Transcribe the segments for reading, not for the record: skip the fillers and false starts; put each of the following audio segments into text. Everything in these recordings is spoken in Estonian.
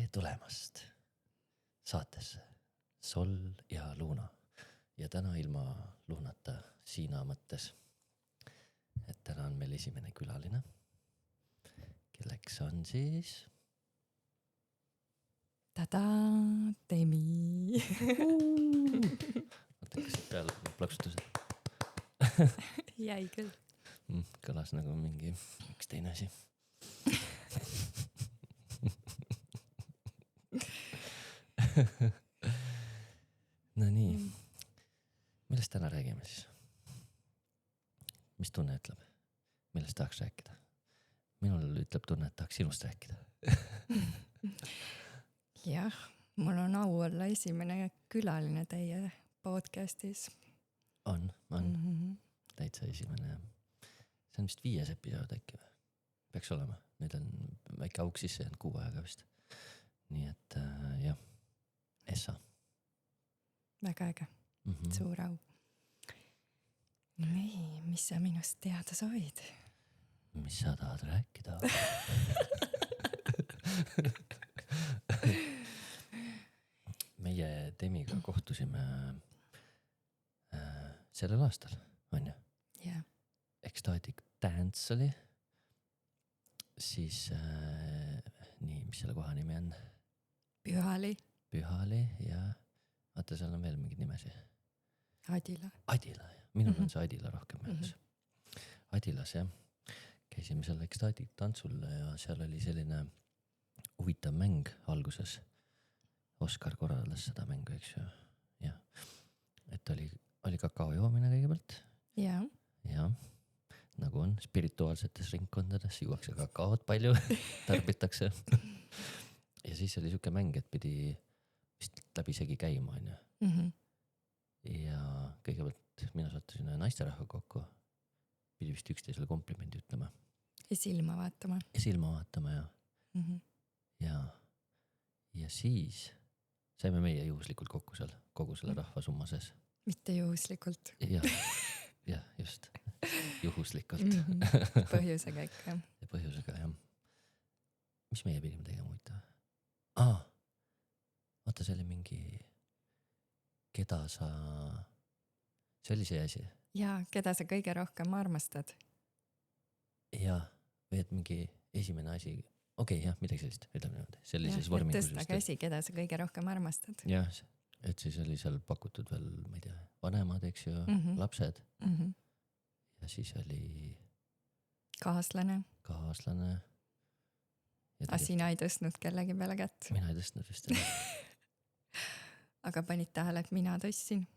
tere tulemast saatesse Sol ja Luuna. Ja täna ilma Luunata Siina mõttes. Et täna on meil esimene külaline, kelleks on siis... Tada, Demi. Mõtle, kas peale plaksutused? Jäi küll. Kõlas nagu mingi üks teine asi. No nii, millest täna räägime siis? Mis tunne ütleb? Millest tahaks rääkida? Minul ütleb tunne, et tahaks sinust rääkida. Jah, mul on au olla esimene külaline teie podcastis. On. Täitsa esimene. See on vist 5. episood äkki või? Peaks olema. Nüüd on väike auk sisse jäänud 6 aega vist. Nii et jah, Essa. Väga äge. Suur au. Nii, mis sa minust teada soovid? Mis sa tahad rääkida? Meie Demiga kohtusime sellel aastal, on ju? Jah. Ecstatic Dance oli. Siis nii, mis selle koha nimi on? Pühali ja vaata, seal on veel mingid nimesi. Adila. Adila, minul on see Adila rohkem meeles. Adilas, jah. Käisime seal Ecstatic tantsul ja seal oli selline huvitav mäng alguses. Oskar korraldas seda mängu, eks ju. Ja. Et oli kakao joomine kõigepealt. Ja. Ja, nagu on spirituaalsetes ringkondades, juuakse kakaot palju, tarbitakse. Ja siis oli siuke mäng, et pidi vist läbi segi käima, on ju. Ja kõigepealt mina sattusin ühe naisterahva kokku. Pidi vist üksteisele komplimendi ütlema. Ja silma vaatama. Ja silma vaatama, ja. Ja siis saime meie juhuslikult kokku seal, kogu selle rahva summa sees. Mitte juhuslikult. Ja, just. Juhuslikult. Põhjusega ikka. Ja põhjusega, jah. Mis meie pidime tegema huvitav? Vaata, see oli mingi... Keda sa... See oli see asi. Ja, keda sa kõige rohkem armastad? Ja, või et mingi esimene asi... Okei, jah, midagi sellist, ütleme niimoodi. Sellises vormingus. Tõsta käsi, keda sa kõige rohkem armastad. Jah, et siis oli seal pakutud veel, ma ei tea, vanemad, eks ju, lapsed. Ja siis oli... Kaaslane. Sina ei tõstnud kellegi peale kätt. Mina ei tõstnud vist. Aga panid tähele, et mina tõstsin.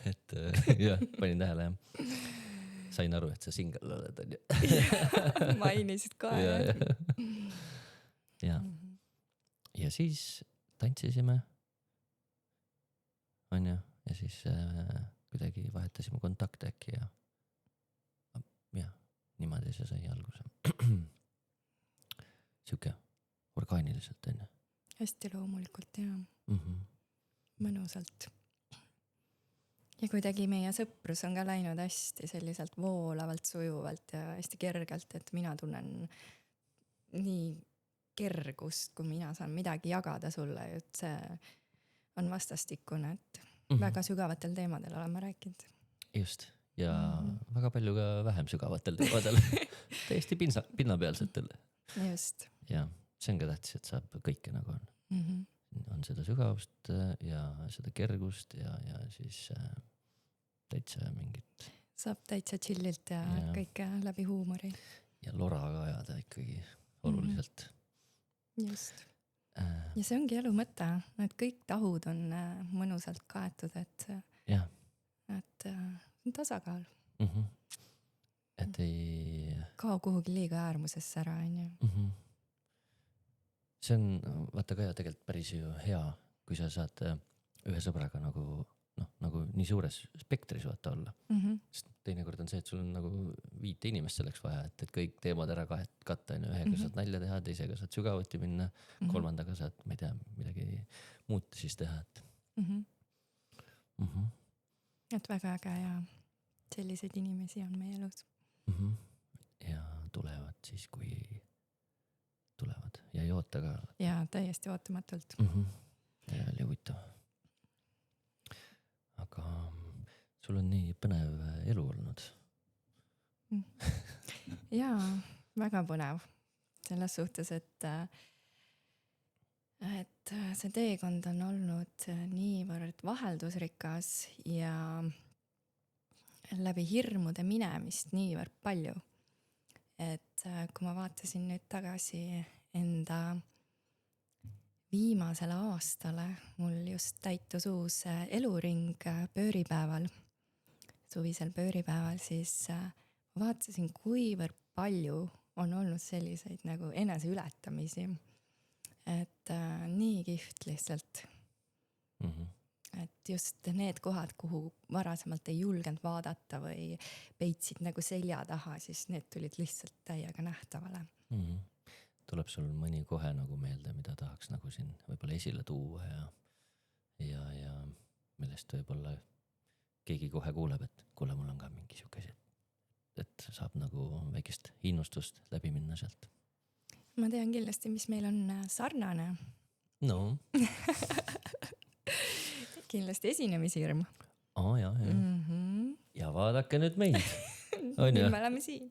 Et jah, panin tähele, jah. Sain aru, et sa single oled, on ju. Mainisid kohe. Ja. Ja siis tantsisime, on ju, ja siis kuidagi vahetasime kontakte äkki ja niimoodi see sai alguse. Siuke orgaaniliselt, on ju. Hästi loomulikult, jah. Mõnusalt. Ja kuidagi meie sõprus on ka läinud hästi selliselt voolavalt, sujuvalt ja hästi kergelt, et mina tunnen nii kergust, kui mina saan midagi jagada sulle, et see on vastastikune, et väga sügavatel teemadel oleme rääkinud. Just, ja väga palju ka vähem sügavatel teemadel. Täiesti pinnapealsetel. Just. Ja see on ka tähtis, et saab kõike nagu on. On seda sügavust ja seda kergust ja siis täitsa mingit... Saab täitsa chillilt ja kõike läbi huumori. Ja lora ka ajada ikkagi oluliselt. Just. Ja see ongi elu mõte, et kõik tahud on mõnusalt kaetud, et on tasakaal. Et ei... Kao kuhugi liiga äärmusesse ära, on ju. See on, vaata ka ja tegelikult päris ju hea, kui sa saad ühe sõbraga nagu nii suures spektris vaata olla. Sest teinekord on see, et sul on nagu 5 inimest selleks vaja, et kõik teemad ära katta. Ühega saad nalja teha, teisega saad sügavuti minna, kolmandaga saad, ma ei tea, midagi muud siis teha. Et väga äge ja selliseid inimesi on meie elus. Ja tulevad siis, kui ja ei oota ka. Jaa, täiesti ootamatult. Ja oli huvitav. Aga sul on nii põnev elu olnud. Jaa, väga põnev. Selles suhtes, et see teekond on olnud niivõrd vaheldusrikas ja läbi hirmude minemist niivõrd palju. Et kui ma vaatasin nüüd tagasi enda viimasele aastale, mul just täitus uus eluring pööripäeval, suvisel pööripäeval, siis vaatasin, kuivõrd palju on olnud selliseid nagu eneseületamisi. Et nii kihvt lihtsalt. Et just need kohad, kuhu varasemalt ei julgenud vaadata või peitsid nagu selja taha, siis need tulid lihtsalt täiega nähtavale. Tuleb sul mõni kohe nagu meelde, mida tahaks nagu siin võib-olla esile tuua ja millest võib-olla keegi kohe kuuleb, et kuule, mul on ka mingi siukesi, et saab nagu väikest hinnustust läbi minna sealt. Ma tean kindlasti, mis meil on sarnane. No. Kindlasti esinemishirm. Ja. Ja vaadake nüüd meid. Nüüd me oleme siin.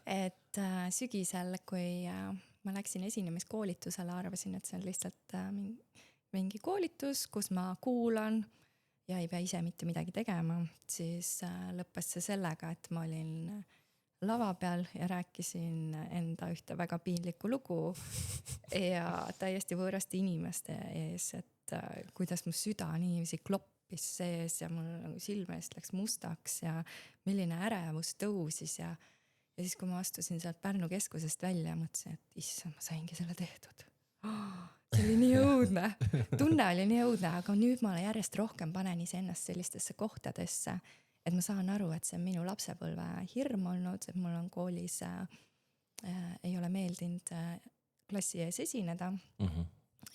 Et sügisel, kui ma läksin esinemiskoolitusele, arvasin, et see on lihtsalt mingi koolitus, kus ma kuulan ja ei pea ise mitte midagi tegema, siis lõppes see sellega, et ma olin lava peal ja rääkisin enda ühte väga piinlikku lugu ja täiesti võõraste inimeste ees, et kuidas mu süda niiviisi kloppis sees ja mul nagu silme eest läks mustaks ja milline ärevus tõusis ja siis, kui ma astusin sealt Pärnu keskusest välja, mõtlesin, et issand, ma saingi selle tehtud. See oli nii õudne. Tunne oli nii õudne, aga nüüd ma järjest rohkem panen iseennast sellistesse kohtadesse, et ma saan aru, et see on minu lapsepõlve hirm olnud, et mul on koolis ei ole meeldinud klassi ees esineda.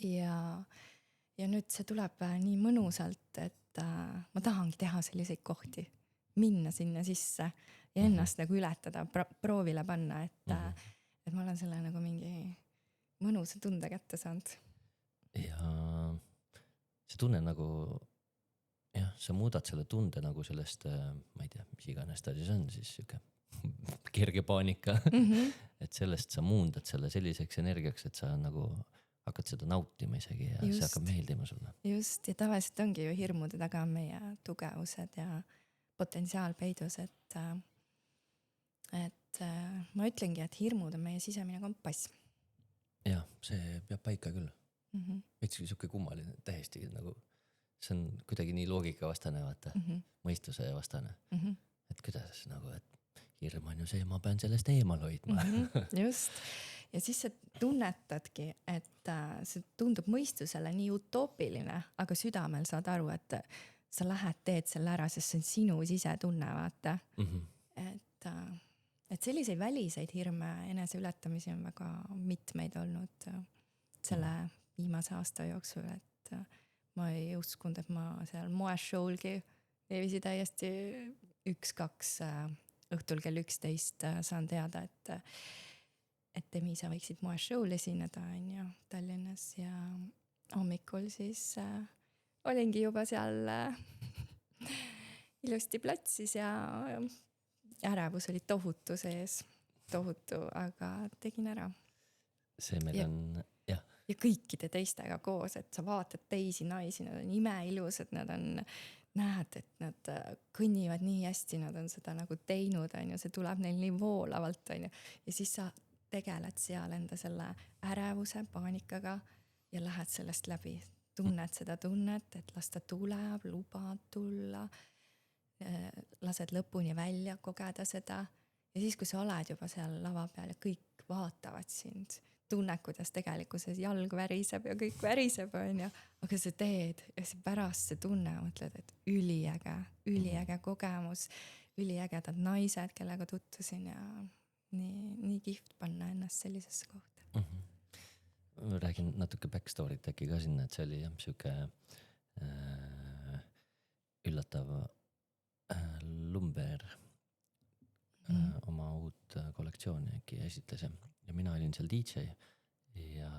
Ja nüüd see tuleb nii mõnusalt, et ma tahangi teha selliseid kohti, minna sinna sisse ja ennast nagu ületada, proovile panna, et ma olen selle nagu mingi mõnusa tunde kätte saanud. Ja see tunne nagu, jah, sa muudad selle tunde nagu sellest, ma ei tea, mis iganes ta siis on, siis siuke kerge paanika, et sellest sa muundad selle selliseks energiaks, et sa nagu hakkad seda nautima isegi ja just, see hakkab meeldima sulle. Just, ja tavaliselt ongi ju hirmude taga meie tugevused ja potentsiaal peidus, et ma ütlengi, et hirmud on meie sisemine kompass. Jah, see peab paika küll. Veitski siuke kummaline, täiesti nagu, see on kuidagi nii loogika vastane, vaata, mõistuse vastane. Et kuidas nagu, et hirm on ju see, ma pean sellest eemal hoidma. Just. Ja siis sa tunnetadki, et see tundub mõistusele nii utoopiline, aga südamel saad aru, et sa lähed, teed selle ära, sest see on sinu sisetunne, vaata. Et selliseid väliseid hirme eneseületamisi on väga mitmeid olnud selle viimase aasta jooksul, et ma ei uskunud, et ma seal moeshowlgi neevisi täiesti 1-2 õhtul kell 11 saan teada, et Demi, sa võiksid moeshow'l esineda Tallinnas ja hommikul siis olingi juba seal ilusti platsis ja ärevus oli tohutu sees, tohutu, aga tegin ära. See meil on, jah. Ja kõikide teistega koos, et sa vaatad teisi naisi, nad on imeilusad, nad on, näed, et nad kõnnivad nii hästi, nad on seda nagu teinud, see tuleb neil nii voolavalt, ja siis sa tegeled seal enda selle ärevuse, paanikaga ja lähed sellest läbi. Tunned seda tunnet, et las ta tuleb, lubad tulla, lased lõpuni välja, kogeda seda. Ja siis, kui sa oled juba seal lava peal ja kõik vaatavad sind, tunned, kuidas tegelikkuses jalg väriseb ja kõik väriseb, aga sa teed ja siis pärast see tunne, mõtled, et üliäge kogemus, üliägedad naised, kellega tutvusin ja nii kihvt panna ennast sellisesse kohta. Räägin natuke backstory't äkki ka sinna, et see oli siuke üllatav Lumber oma uut kollektsiooni äkki esitles ja mina olin seal DJ ja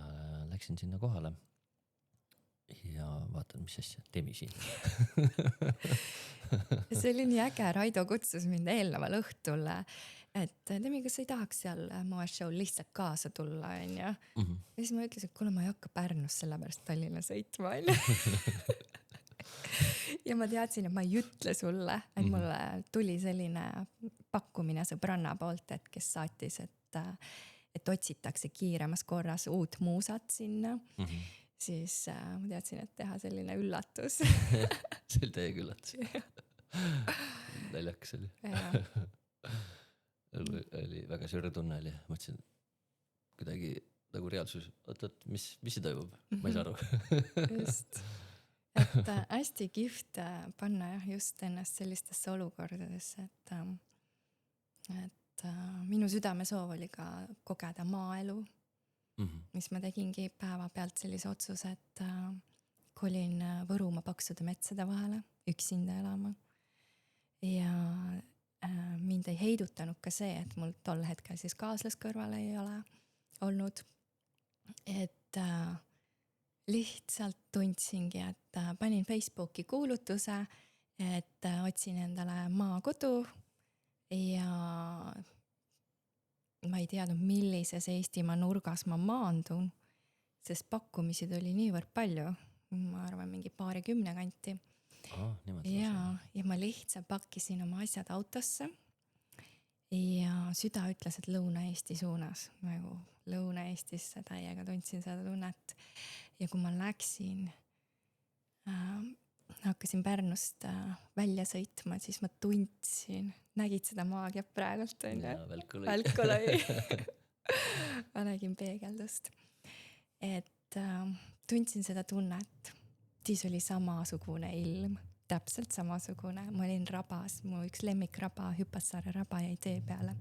läksin sinna kohale ja vaatan, mis asja, Demi siin. See oli nii äge, Raido kutsus mind eelneval õhtul, et Demi, kas sa ei tahaks seal moeshow'l lihtsalt kaasa tulla, onju. Ja siis ma ütlesin, et kuule, ma ei hakka Pärnus sellepärast Tallinna sõitma, onju. Ja ma teadsin, et ma ei ütle sulle, et mulle tuli selline pakkumine sõbranna poolt, et kes saatis, et otsitakse kiiremas korras uut muusat sinna. Siis ma teadsin, et teha selline üllatus. See oli täiega üllatus. Naljakas oli. Oli väga sürre tunne oli. Mõtlesin kuidagi nagu reaalsus, oot, mis see toimub? Ma ei saa aru. Just. Et hästi kihvt panna just ennast sellistesse olukordadesse, et minu südamesoov oli ka kogeda maaelu, mis ma tegingi päevapealt sellise otsuse, et kolin Võrumaa paksude metsade vahele üksinda elama. Ja mind ei heidutanud ka see, et mul tol hetkel siis kaaslas kõrval ei ole olnud, et lihtsalt tundsingi, et panin Facebooki kuulutuse, et otsin endale maakodu ja ma ei teadnud, millises Eestimaa nurgas ma maandun, sest pakkumisi tuli niivõrd palju, ma arvan mingi 20 kanti. Ja ma lihtsalt pakkisin oma asjad autosse ja süda ütles, et Lõuna-Eesti suunas, nagu Lõuna-Eestisse täiega tundsin seda tunnet. Ja kui ma läksin, hakkasin Pärnust välja sõitma, siis ma tundsin, nägid seda maagiat praegult, on ju? Välkulõi. Ma nägin peegeldust. Et tundsin seda tunnet. Siis oli samasugune ilm, täpselt samasugune. Ma olin rabas, mu üks lemmikraba, Hüppassaare raba jäi tee peale.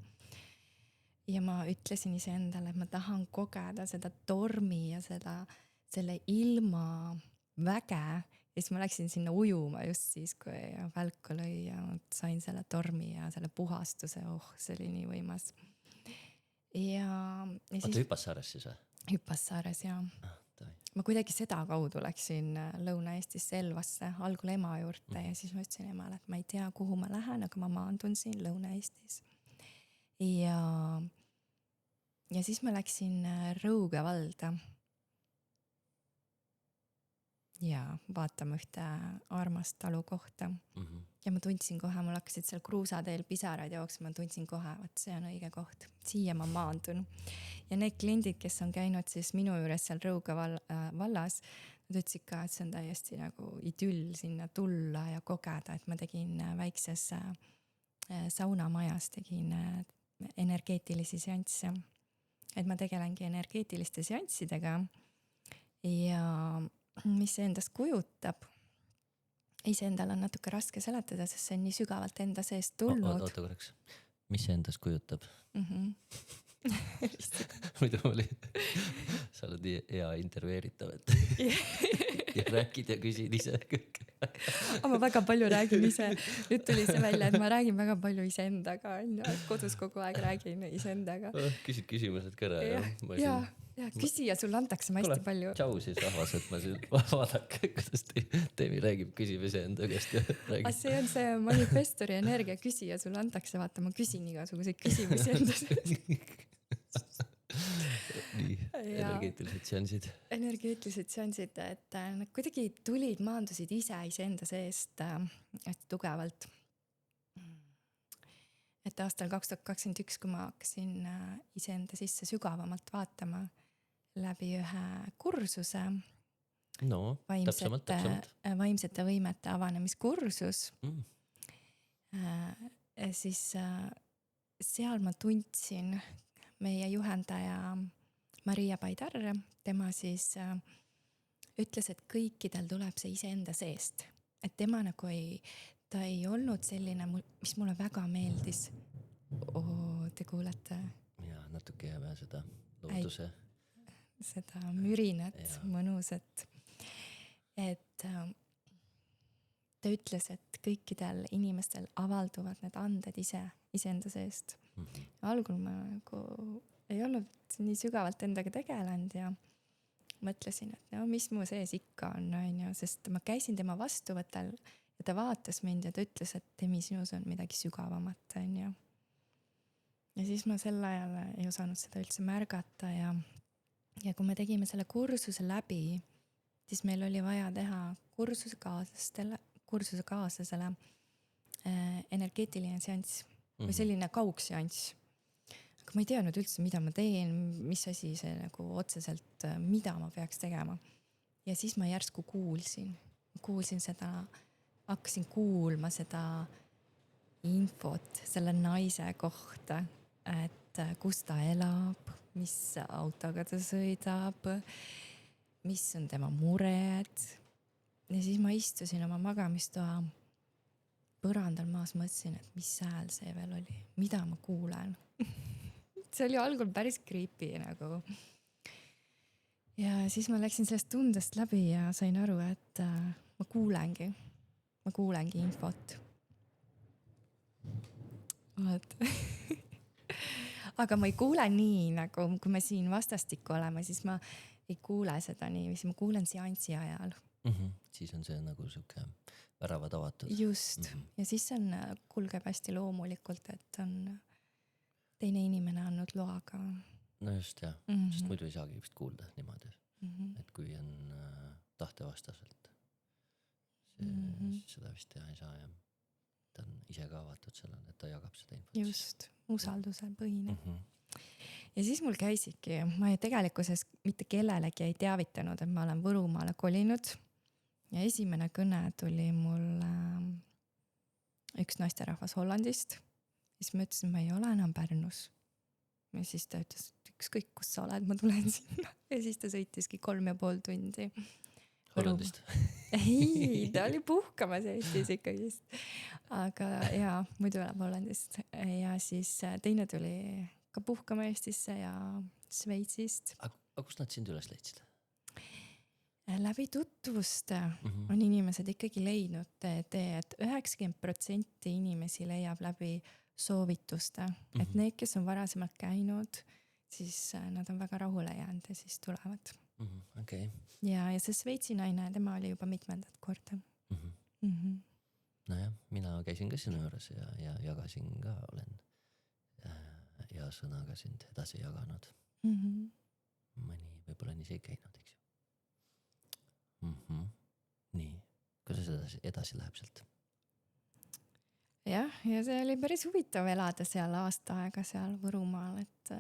Ja ma ütlesin ise endale, et ma tahan kogeda seda tormi ja selle ilma väge. Ja siis ma läksin sinna ujuma just siis, kui välku lõi ja sain selle tormi ja selle puhastuse. See oli nii võimas. Oota, Hüppassaares siis või? Hüppassaares, jaa. Ma kuidagi seda kaudu läksin Lõuna-Eestisse Elvasse, algul ema juurde ja siis ma ütlesin emale, et ma ei tea, kuhu ma lähen, aga ma maandun siin Lõuna-Eestis. Ja siis ma läksin Rõuge valda. Ja vaatama ühte armast talu kohta. Ja ma tundsin kohe, mul hakkasid seal kruusateel pisarad jooksma, ma tundsin kohe, et see on õige koht. Siia ma maandun. Ja need kliendid, kes on käinud siis minu juures seal Rõuge vallas, nad ütlesid ka, et see on täiesti nagu idüll sinna tulla ja kogeda, et ma tegin väikses saunamajas, tegin energeetilisi seansse. Et ma tegelengi energeetiliste seanssidega ja mis see endast kujutab. Ise endal on natuke raske seletada, sest see on nii sügavalt enda seest tulnud. Oota korraks. Mis see endast kujutab? Muidu oli, sa oled nii hea intervjueeritav, et ja räägid ja küsid ise kõik. Ma väga palju räägin ise. Nüüd tuli see välja, et ma räägin väga palju iseendaga. Kodus kogu aeg räägin iseendaga. Küsid küsimused ka ära. Ja küsija sulle antakse ma hästi palju. Tšau siis rahvas, et ma siin vaadake, kuidas Demi räägib, küsib iseenda käest ja räägib. See on see manifestori energia, küsija sulle antakse, vaata, ma küsin igasuguseid küsimusi endas. Nii, energeetilised seansid. Energeetilised seansid, et nad kuidagi tulid, maandusid iseenda seest hästi tugevalt. Et aastal 2021, kui ma hakkasin iseenda sisse sügavamalt vaatama läbi ühe kursuse. No, täpsemalt. Vaimsete võimete avanemiskursus. Siis seal ma tundsin meie juhendaja Maria Paidarre, tema siis ütles, et kõikidel tuleb see iseenda seest. Et tema nagu ta ei olnud selline, mis mulle väga meeldis. Te kuulete? Ja, natuke jääme seda looduse. Seda mürinat, mõnus, et ta ütles, et kõikidel inimestel avalduvad need anded iseenda seest. Algul ma nagu ei olnud nii sügavalt endaga tegelenud ja mõtlesin, et no mis mu sees ikka on ju, sest ma käisin tema vastuvõttel ja ta vaatas mind ja ta ütles, et Demi, sinus on midagi sügavamat on ju. Ja siis ma sel ajal ei osanud seda üldse märgata ja kui me tegime selle kursuse läbi, siis meil oli vaja teha kursuse kaaslasele energeetiline seanss või selline kaugseanss. Aga ma ei teadnud üldse, mida ma teen, mis asi see nagu otseselt, mida ma peaks tegema. Ja siis ma järsku kuulsin seda, hakkasin kuulma seda infot selle naise kohta, et kus ta elab, mis autoga ta sõidab, mis on tema mured. Ja siis ma istusin oma magamistoa põrandal maas, mõtlesin, et mis hääl see veel oli, mida ma kuulen. See oli algul päris creepy nagu. Ja siis ma läksin sellest tundest läbi ja sain aru, et ma kuulengi infot. Aga ma ei kuule nii, nagu kui me siin vastastikku oleme, siis ma ei kuule seda nii, ma kuulen seansi ajal. Siis on see nagu siuke väravad avatud. Just. Ja siis on, kulgeb hästi loomulikult, et on teine inimene andnud loaga. No just jah, sest muidu ei saagi vist kuulda niimoodi, et kui on tahtevastaselt, siis seda vist teha ei saa ja ta on ise ka avatud sellele, et ta jagab seda infot. Just, usaldusel põhine. Ja siis mul käisidki, ma tegelikkuses mitte kellelegi ei teavitanud, et ma olen Võrumaale kolinud ja esimene kõne tuli mul üks naisterahvas Hollandist. Siis ma ütlesin, ma ei ole enam Pärnus. Ja siis ta ütles, et ükskõik kus sa oled, ma tulen sinna. Ja siis ta sõitiski 3,5 tundi. Hollandist? Ei, ta oli puhkamas Eestis ikkagist. Aga jaa, muidu elab Hollandist. Ja siis teine tuli ka puhkama Eestisse ja Sveitsist. Aga kust nad sind üles leidsid? Läbi tutvuste on inimesed ikkagi leidnud, et 90% inimesi leiab läbi soovituste, et need, kes on varasemalt käinud, siis nad on väga rahule jäänud ja siis tulevad. Okay. Ja see Sveitsi naine, tema oli juba mitmendat korda. Nojah, mina käisin ka sinu juures ja jagasin ka, olen hea sõnaga sind edasi jaganud. Mõni võib-olla nii see ei käinud, eks ju. Nii, kuidas edasi läheb sealt? Jah, ja see oli päris huvitav elada seal aasta aega seal Võrumaal, et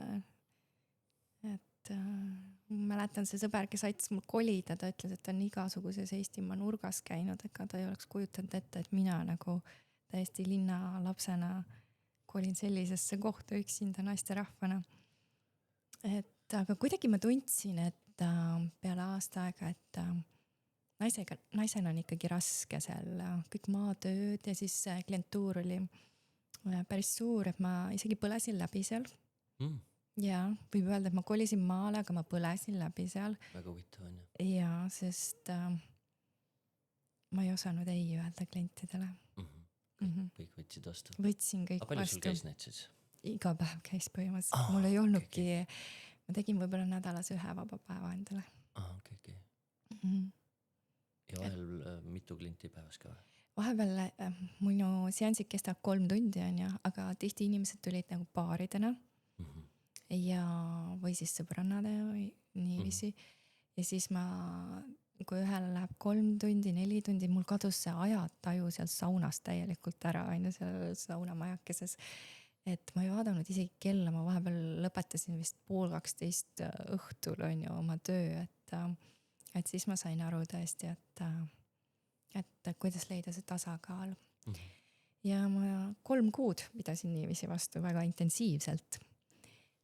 mäletan see sõber, kes aitas mul kolida, ta ütles, et ta on igasuguses Eestimaa nurgas käinud, ega ta ei oleks kujutanud ette, et mina nagu täiesti linna lapsena kolin sellisesse kohta üksinda naisterahvana. Aga kuidagi ma tundsin, et peale aasta aega, et naisena on ikkagi raske seal kõik maatööd ja siis klientuur oli päris suur, et ma isegi põlesin läbi seal. Ja võib öelda, et ma kolisin maale, aga ma põlesin läbi seal. Väga huvitav on ju. Ja, sest ma ei osanud ei öelda klientidele. Kõik võtsid vastu? Võtsin kõik vastu. Aga palju sul käis need siis? Iga päev käis põhimõtteliselt. Mul ei olnudki, ma tegin võib-olla nädalas 1 vaba päeva endale. Okay. Ja vahel mitu klienti päevas ka? Vahepeal minu seansid kestab 3 tundi on ja, aga tihti inimesed tulid nagu paaridena ja või siis sõbrannade või niiviisi. Ja siis kui ühele läheb 3 tundi, 4 tundi, mul kadus see ajataju seal saunas täielikult ära, aina seal saunamajakeses. Et ma ei vaadanud isegi kella, ma vahepeal lõpetasin vist 11:30 õhtul on ju oma töö, et siis ma sain aru tõesti, et kuidas leida see tasakaal. Ja ma 3 kuud pidasin niiviisi vastu väga intensiivselt.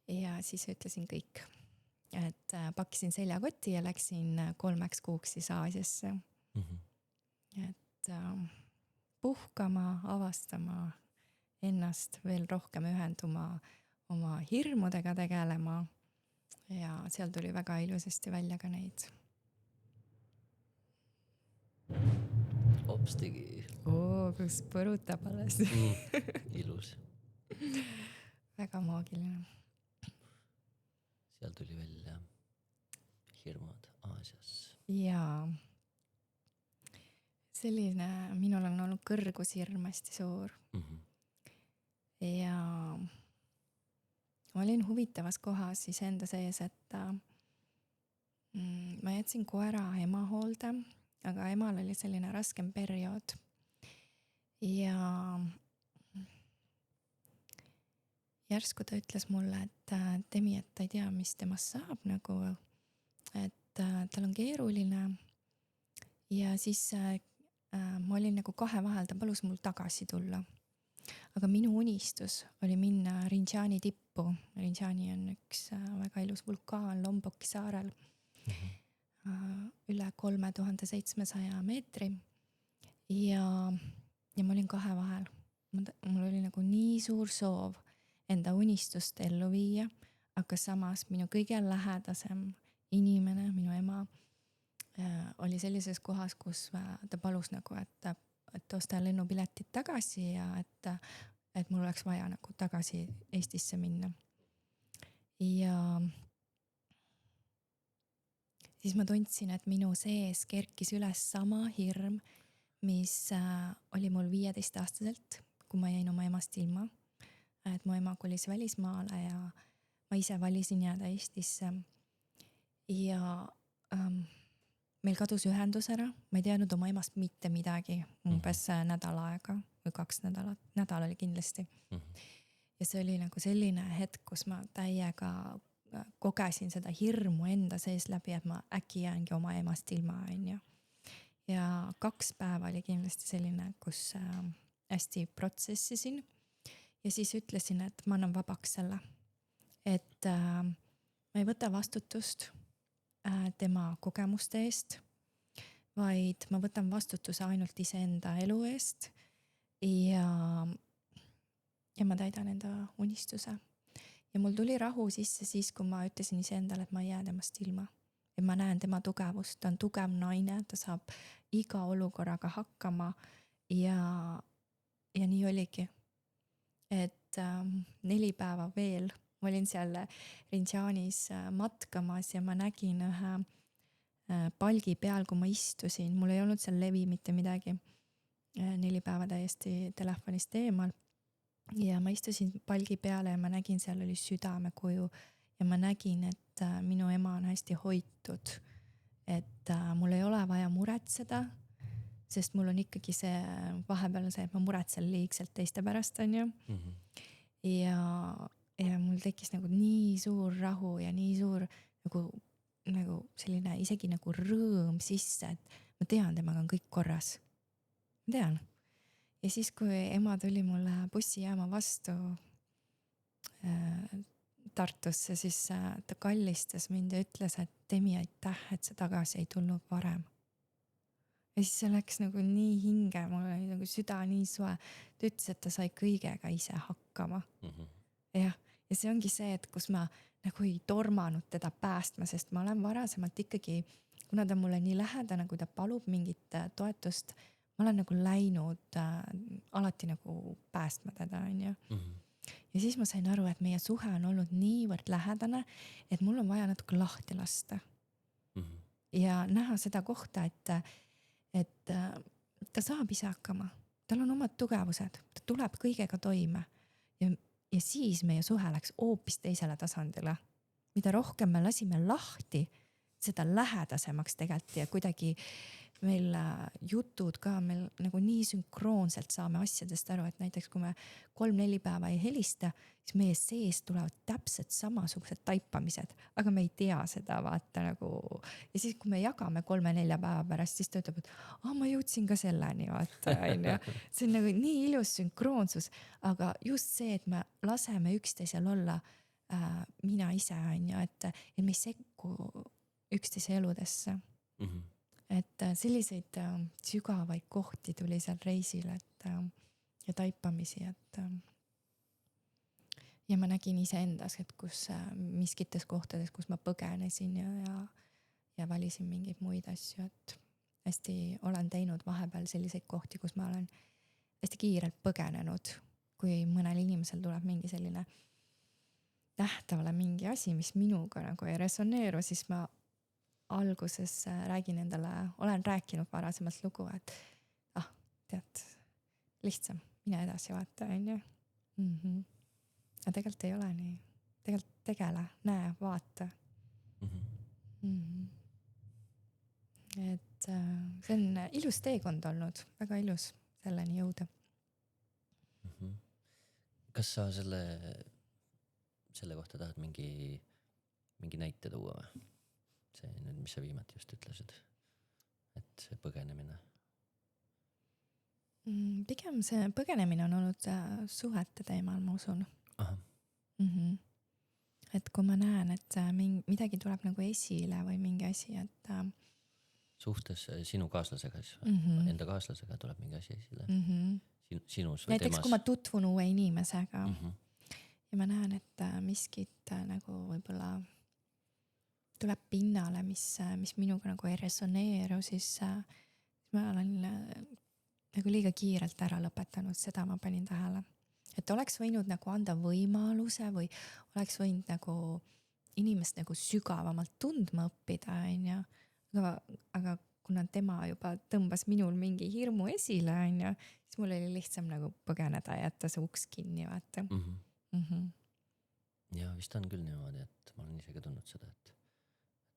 Ja siis ütlesin kõik, et pakkisin seljakoti ja läksin 3 kuuks siis Aasiasse. Et puhkama, avastama ennast, veel rohkem ühenduma, oma hirmudega tegelema ja seal tuli väga ilusasti välja ka neid. Hops tegi. Kus põrutab alles. Ilus. Väga maagiline. seal tuli välja hirmud Aasias. Jaa. Selline, minul on olnud kõrgushirm hästi suur. Ja ma olin huvitavas kohas siis enda sees, et ma jätsin koera ema hoolde, aga emal oli selline raskem periood. Ja järsku ta ütles mulle, et Demi, et ta ei tea, mis temast saab nagu, et tal on keeruline. Ja siis ma olin nagu kahe vahel, ta palus mul tagasi tulla. Aga minu unistus oli minna Rinjani tippu. Rinjani on üks väga ilus vulkaan Lomboki saarel. Üle 3700 meetri. Ja ma olin kahe vahel. Mul oli nagu nii suur soov enda unistust ellu viia, aga samas minu kõige lähedasem inimene, minu ema, oli sellises kohas, kus ta palus nagu, et osta lennupiletid tagasi ja et mul oleks vaja nagu tagasi Eestisse minna. Ja siis ma tundsin, et minu sees kerkis üles sama hirm, mis oli mul 15-aastaselt, kui ma jäin oma emast ilma. Et mu ema kolis välismaale ja ma ise valisin jääda Eestisse. Ja meil kadus ühendus ära, ma ei teadnud oma emast mitte midagi, umbes nädal aega või 2 nädalat, nädal oli kindlasti. Ja see oli nagu selline hetk, kus ma täiega kogesin seda hirmu enda sees läbi, et ma äkki jäängi oma emast ilma. Ja 2 päeva oli kindlasti selline, kus hästi protsessisin ja siis ütlesin, et ma annan vabaks selle, et ma ei võta vastutust tema kogemuste eest, vaid ma võtan vastutuse ainult iseenda elu eest ja ma täidan enda unistuse. Ja mul tuli rahu sisse siis, kui ma ütlesin iseendale, et ma ei jää temast ilma. Et ma näen tema tugevust, ta on tugev naine, ta saab iga olukorraga hakkama ja nii oligi. Et 4 päeva veel ma olin seal Rinjanis matkamas ja ma nägin ühe palgi peal, kui ma istusin, mul ei olnud seal levi mitte midagi. 4 päeva täiesti telefonist eemal ja ma istusin palgi peale ja ma nägin, seal oli südamekuju ja ma nägin, et minu ema on hästi hoitud, et mul ei ole vaja muretseda, sest mul on ikkagi see vahepeal see, et ma muretsen liigselt teiste pärast, on ju. Ja mul tekkis nagu nii suur rahu ja nii suur nagu selline isegi nagu rõõm sisse, et ma tean, temaga on kõik korras. Ma tean. Ja siis, kui ema tuli mulle bussijaama vastu Tartusse, siis ta kallistas mind ja ütles, et Demi, aitäh, et sa tagasi ei tulnud varem. Ja siis see läks nagu nii hinge, mul oli nagu süda nii soe. Ta ütles, et ta sai kõigega ise hakkama. Ja see ongi see, et kus ma nagu ei tormanud teda päästma, sest ma olen varasemalt ikkagi, kuna ta mulle nii lähedane, kui ta palub mingit toetust, ma olen nagu läinud alati nagu päästma teda, on ju. Ja siis ma sain aru, et meie suhe on olnud niivõrd lähedane, et mul on vaja natuke lahti lasta. Ja näha seda kohta, et ta saab ise hakkama. Tal on omad tugevused, ta tuleb kõigega toime. Ja siis meie suhe läks hoopis teisele tasandile. Mida rohkem me lasime lahti, seda lähedasemaks tegelikult ja kuidagi meil jutud ka meil nagu nii sünkroonselt saame asjadest aru, et näiteks kui me 3-4 päeva ei helista, siis meie sees tulevad täpselt samasugused taipamised, aga me ei tea seda vaata nagu. Ja siis, kui me jagame 3-4 päeva pärast, siis ta ütleb, et ma jõudsin ka selleni vaata. See on nagu nii ilus sünkroonsus, aga just see, et me laseme üksteisel olla mina ise, et me ei sekku üksteise eludesse. Et selliseid sügavaid kohti tuli seal reisil ja taipamisi, ja ma nägin ise endas, et kus miskites kohtades, kus ma põgenesin ja valisin mingeid muid asju, et hästi olen teinud vahepeal selliseid kohti, kus ma olen hästi kiirelt põgenenud, kui mõnel inimesel tuleb mingi selline nähtavale mingi asi, mis minuga nagu ei resoneeru, siis ma alguses räägin endale, olen rääkinud varasemalt lugu, et tead, lihtsam, mine edasi vaata, on ju. Aga tegelikult ei ole nii. Tegelikult tegele, näe, vaata. Et see on ilus teekond olnud, väga ilus selleni jõuda. Kas sa selle kohta tahad mingi näite tuua või? See nüüd, mis sa viimati just ütlesid, et see põgenemine. Pigem see põgenemine on olnud suhete teemal, ma usun. Et kui ma näen, et midagi tuleb nagu esile või mingi asi, et suhtes sinu kaaslasega siis või? Enda kaaslasega tuleb mingi asi esile? Sinus või näiteks temas? kui ma tutvun uue inimesega ja ma näen, et miskit nagu võib-olla tuleb pinnale, mis minuga nagu ei resoneeru, siis ma olen nagu liiga kiirelt ära lõpetanud, seda ma panin tähele. Et oleks võinud nagu anda võimaluse või oleks võinud nagu inimest nagu sügavamalt tundma õppida, on ju. Aga kuna tema juba tõmbas minul mingi hirmu esile, on ju, siis mul oli lihtsam nagu põgeneda ja jätta see uks kinni, vaata. Ja vist on küll niimoodi, et ma olen isegi tundnud seda, et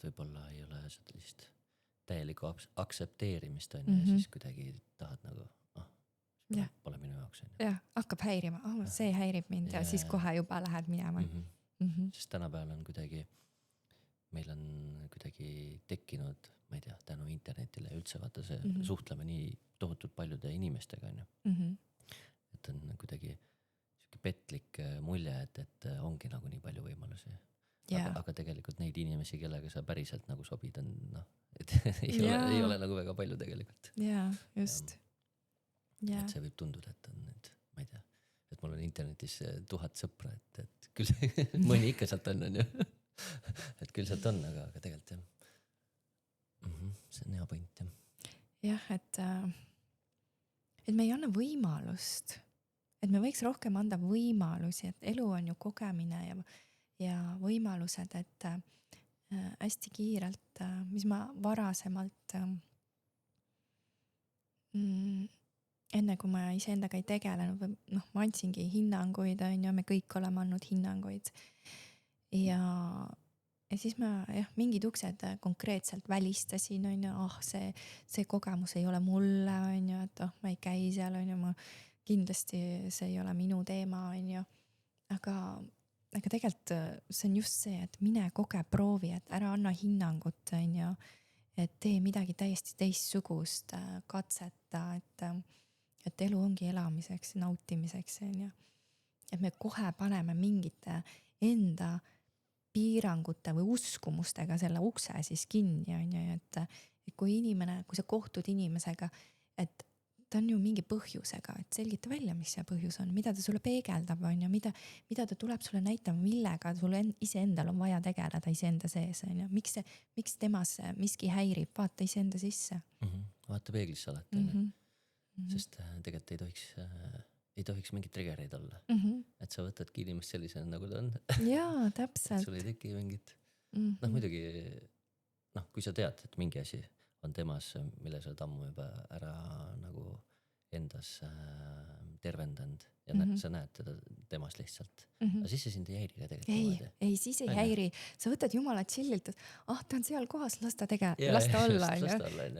võib-olla ei ole sellist täielikku aksepteerimist, on ju, ja siis kuidagi tahad nagu, pole minu jaoks. Jah, hakkab häirima, see häirib mind ja siis kohe juba lähed minema. Sest tänapäeval on kuidagi, meil on kuidagi tekkinud, ma ei tea, tänu internetile üldse vaata see suhtleme nii tohutult paljude inimestega, on ju. Et on kuidagi petlik mulje, et ongi nagu nii palju võimalusi. Aga tegelikult neid inimesi, kellega sa päriselt nagu sobid, on et ei ole nagu väga palju tegelikult. Jaa, just. Et see võib tunduda, et on nüüd, ma ei tea, et mul on internetis 1000 sõpra, et küll mõni ikka sealt on ju. Et küll sealt on, aga tegelikult jah. See on hea point, jah. Jah, et me ei anna võimalust, et me võiks rohkem anda võimalusi, et elu on ju kogemine ja võimalused, et hästi kiirelt, mis ma varasemalt enne kui ma iseendaga ei tegelenud, ma andsingi hinnanguid, on ju, me kõik oleme andnud hinnanguid ja siis ma mingid uksed konkreetselt välistasin, on ju, see kogemus ei ole mulle, on ju, et ma ei käi seal, on ju, ma kindlasti see ei ole minu teema, on ju, aga tegelikult see on just see, et mine koge, proovi, et ära anna hinnangut, on ju, et tee midagi täiesti teistsugust, katseta, et elu ongi elamiseks, nautimiseks, on ju. Et me kohe paneme mingite enda piirangute või uskumustega selle ukse siis kinni, on ju, et kui sa kohtud inimesega, et ta on ju mingi põhjusega, et selgita välja, mis see põhjus on, mida ta sulle peegeldab, on ju, mida ta tuleb sulle näitama, millega sulle iseendal on vaja tegeleda iseenda sees, on ju, miks temas miski häirib, vaata iseenda sisse. Vaata peeglisse alati, sest tegelikult ei tohiks mingit triggereid olla, et sa võtadki inimest sellisena, nagu ta on. Jaa, täpselt. Sul ei teki mingit, muidugi, kui sa tead, et mingi asi on temas, mille sa oled ammu juba ära nagu endas tervendanud ja sa näed teda temas lihtsalt. Aga siis see sind ei häiri ka tegelikult. Ei, siis ei häiri. Sa võtad jumala chillilt, et ta on seal kohas, las ta olla.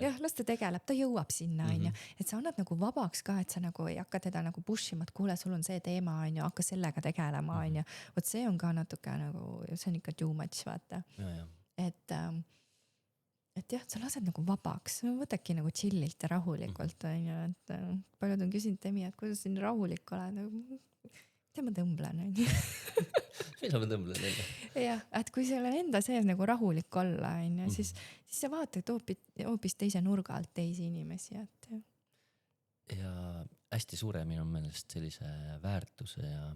Jah, las ta tegeleb, ta jõuab sinna, on ju. Et sa annad nagu vabaks ka, et sa nagu ei hakka teda nagu pushima, et kuule, sul on see teema, on ju, hakka sellega tegelema, on ju. Võt see on ka natuke nagu, see on ikka too much, vaata. Et jah, sa lased nagu vabaks, võtadki nagu chillilt ja rahulikult, on ju, et paljud on küsinud Temi, et kuidas siin rahulik oled, mida ma tõmblen, on ju. Mida ma tõmblen enda? Jah, et kui seal on enda sees nagu rahulik olla, on ju, siis sa vaatad hoopis teise nurga alt teisi inimesi, et ja hästi suure minu meelest sellise väärtuse ja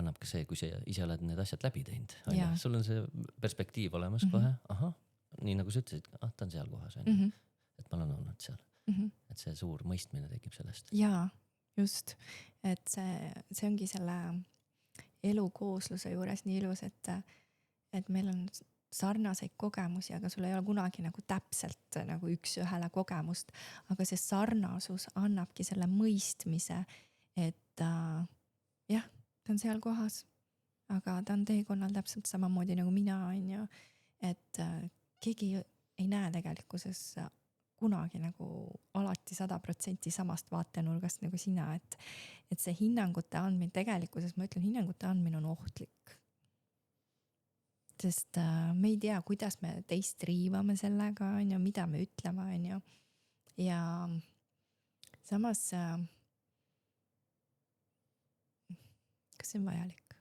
annab ka see, kui sa ise oled need asjad läbi teinud, on ju, sul on see perspektiiv olemas kohe, nii nagu sa ütlesid, ta on seal kohas, et ma olen olnud seal. Et see suur mõistmine tekib sellest. Jaa, just. Et see ongi selle elukoosluse juures nii ilus, et meil on sarnaseid kogemusi, aga sul ei ole kunagi nagu täpselt nagu üks-ühele kogemust, aga see sarnasus annabki selle mõistmise, et jah, ta on seal kohas, aga ta on teekonnal täpselt samamoodi nagu mina, on ju, et keegi ei näe tegelikkuses kunagi nagu alati 100% samast vaatenurgast nagu sina, et see hinnangute andmine, tegelikkuses ma ütlen, hinnangute andmine on ohtlik. Sest me ei tea, kuidas me teist riivame sellega, on ju, mida me ütleme, on ju. Ja samas, kas see on vajalik?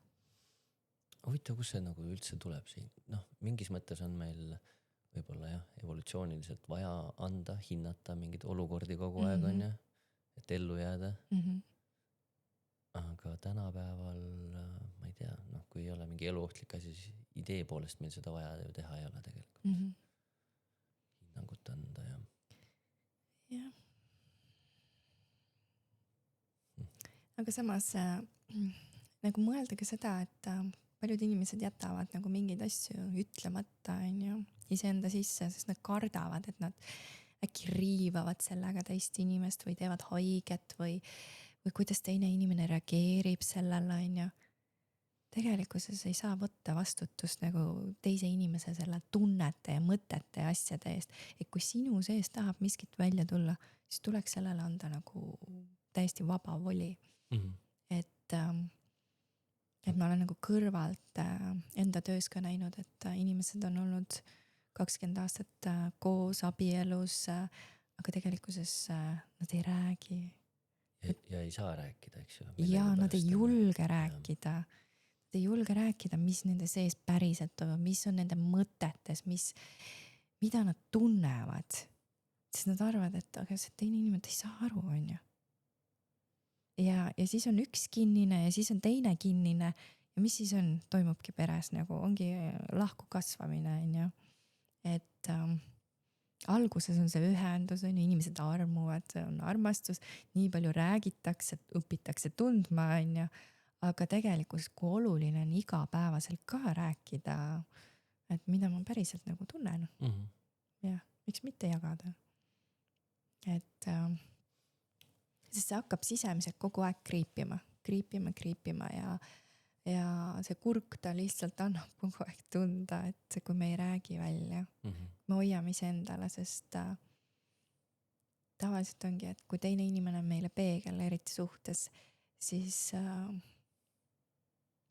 Huvitav, kus see nagu üldse tuleb siin? Noh, mingis mõttes on meil võib-olla jah, evolutsiooniliselt vaja anda, hinnata mingeid olukordi kogu aeg, on ju, et ellu jääda. Aga tänapäeval, ma ei tea, noh, kui ei ole mingi eluohtlik asi, siis idee poolest meil seda vaja ju teha ei ole tegelikult. Hinnangut anda ja. Jah. Aga samas nagu mõelda ka seda, et paljud inimesed jätavad nagu mingeid asju ütlemata, on ju, iseenda sisse, sest nad kardavad, et nad äkki riivavad sellega teist inimest või teevad haiget või kuidas teine inimene reageerib sellele, on ju. Tegelikkuses ei saa võtta vastutust nagu teise inimese selle tunnete ja mõtete ja asjade eest. Et kui sinu sees tahab miskit välja tulla, siis tuleks sellele anda nagu täiesti vaba voli. Et ma olen nagu kõrvalt enda töös ka näinud, et inimesed on olnud 20 aastat koos abielus, aga tegelikkuses nad ei räägi. Ja ei saa rääkida, eks ju. Ja nad ei julge rääkida. Nad ei julge rääkida, mis nende sees päriselt on, mis on nende mõtetes, mida nad tunnevad. Siis nad arvavad, et aga see teine inimene ei saa aru, on ju. Ja siis on üks kinnine ja siis on teine kinnine ja mis siis on, toimubki peres nagu, ongi lahku kasvamine, on ju. Et alguses on see ühendus, on ju, inimesed armuvad, see on armastus, nii palju räägitakse, õpitakse tundma, on ju, aga tegelikult kui oluline on igapäevaselt ka rääkida, et mida ma päriselt nagu tunnen. Ja miks mitte jagada. Et sest see hakkab sisemiselt kogu aeg kriipima ja see kurk ta lihtsalt annab kogu aeg tunda, et kui me ei räägi välja, me hoiame ise endale, sest tavaliselt ongi, et kui teine inimene on meile peegel, eriti suhtes, siis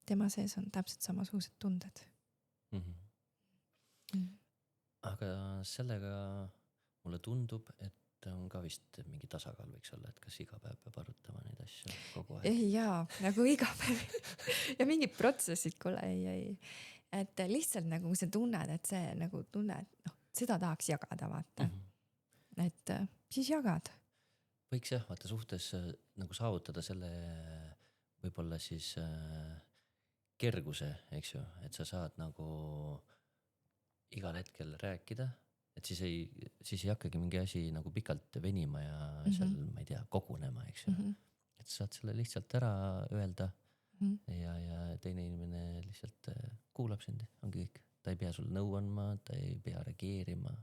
tema sees on täpselt samasugused tunded. Aga sellega mulle tundub, et on ka vist mingi tasakaal võiks olla, et kas iga päev peab arutama neid asju kogu aeg. Jaa, nagu iga päev ja mingid protsessid, kuule, ei. Et lihtsalt nagu see tunned, et see nagu tunned, noh, seda tahaks jagada, vaata. Et siis jagad. Võiks jah, vaata suhtes nagu saavutada selle võib-olla siis kerguse, eks ju, et sa saad nagu igal hetkel rääkida, et siis ei hakkagi mingi asi nagu pikalt venima ja seal, ma ei tea, kogunema, eks ju. Et sa saad selle lihtsalt ära öelda ja teine inimene lihtsalt kuulab sind, ongi kõik. Ta ei pea sul nõu andma, ta ei pea reageerima,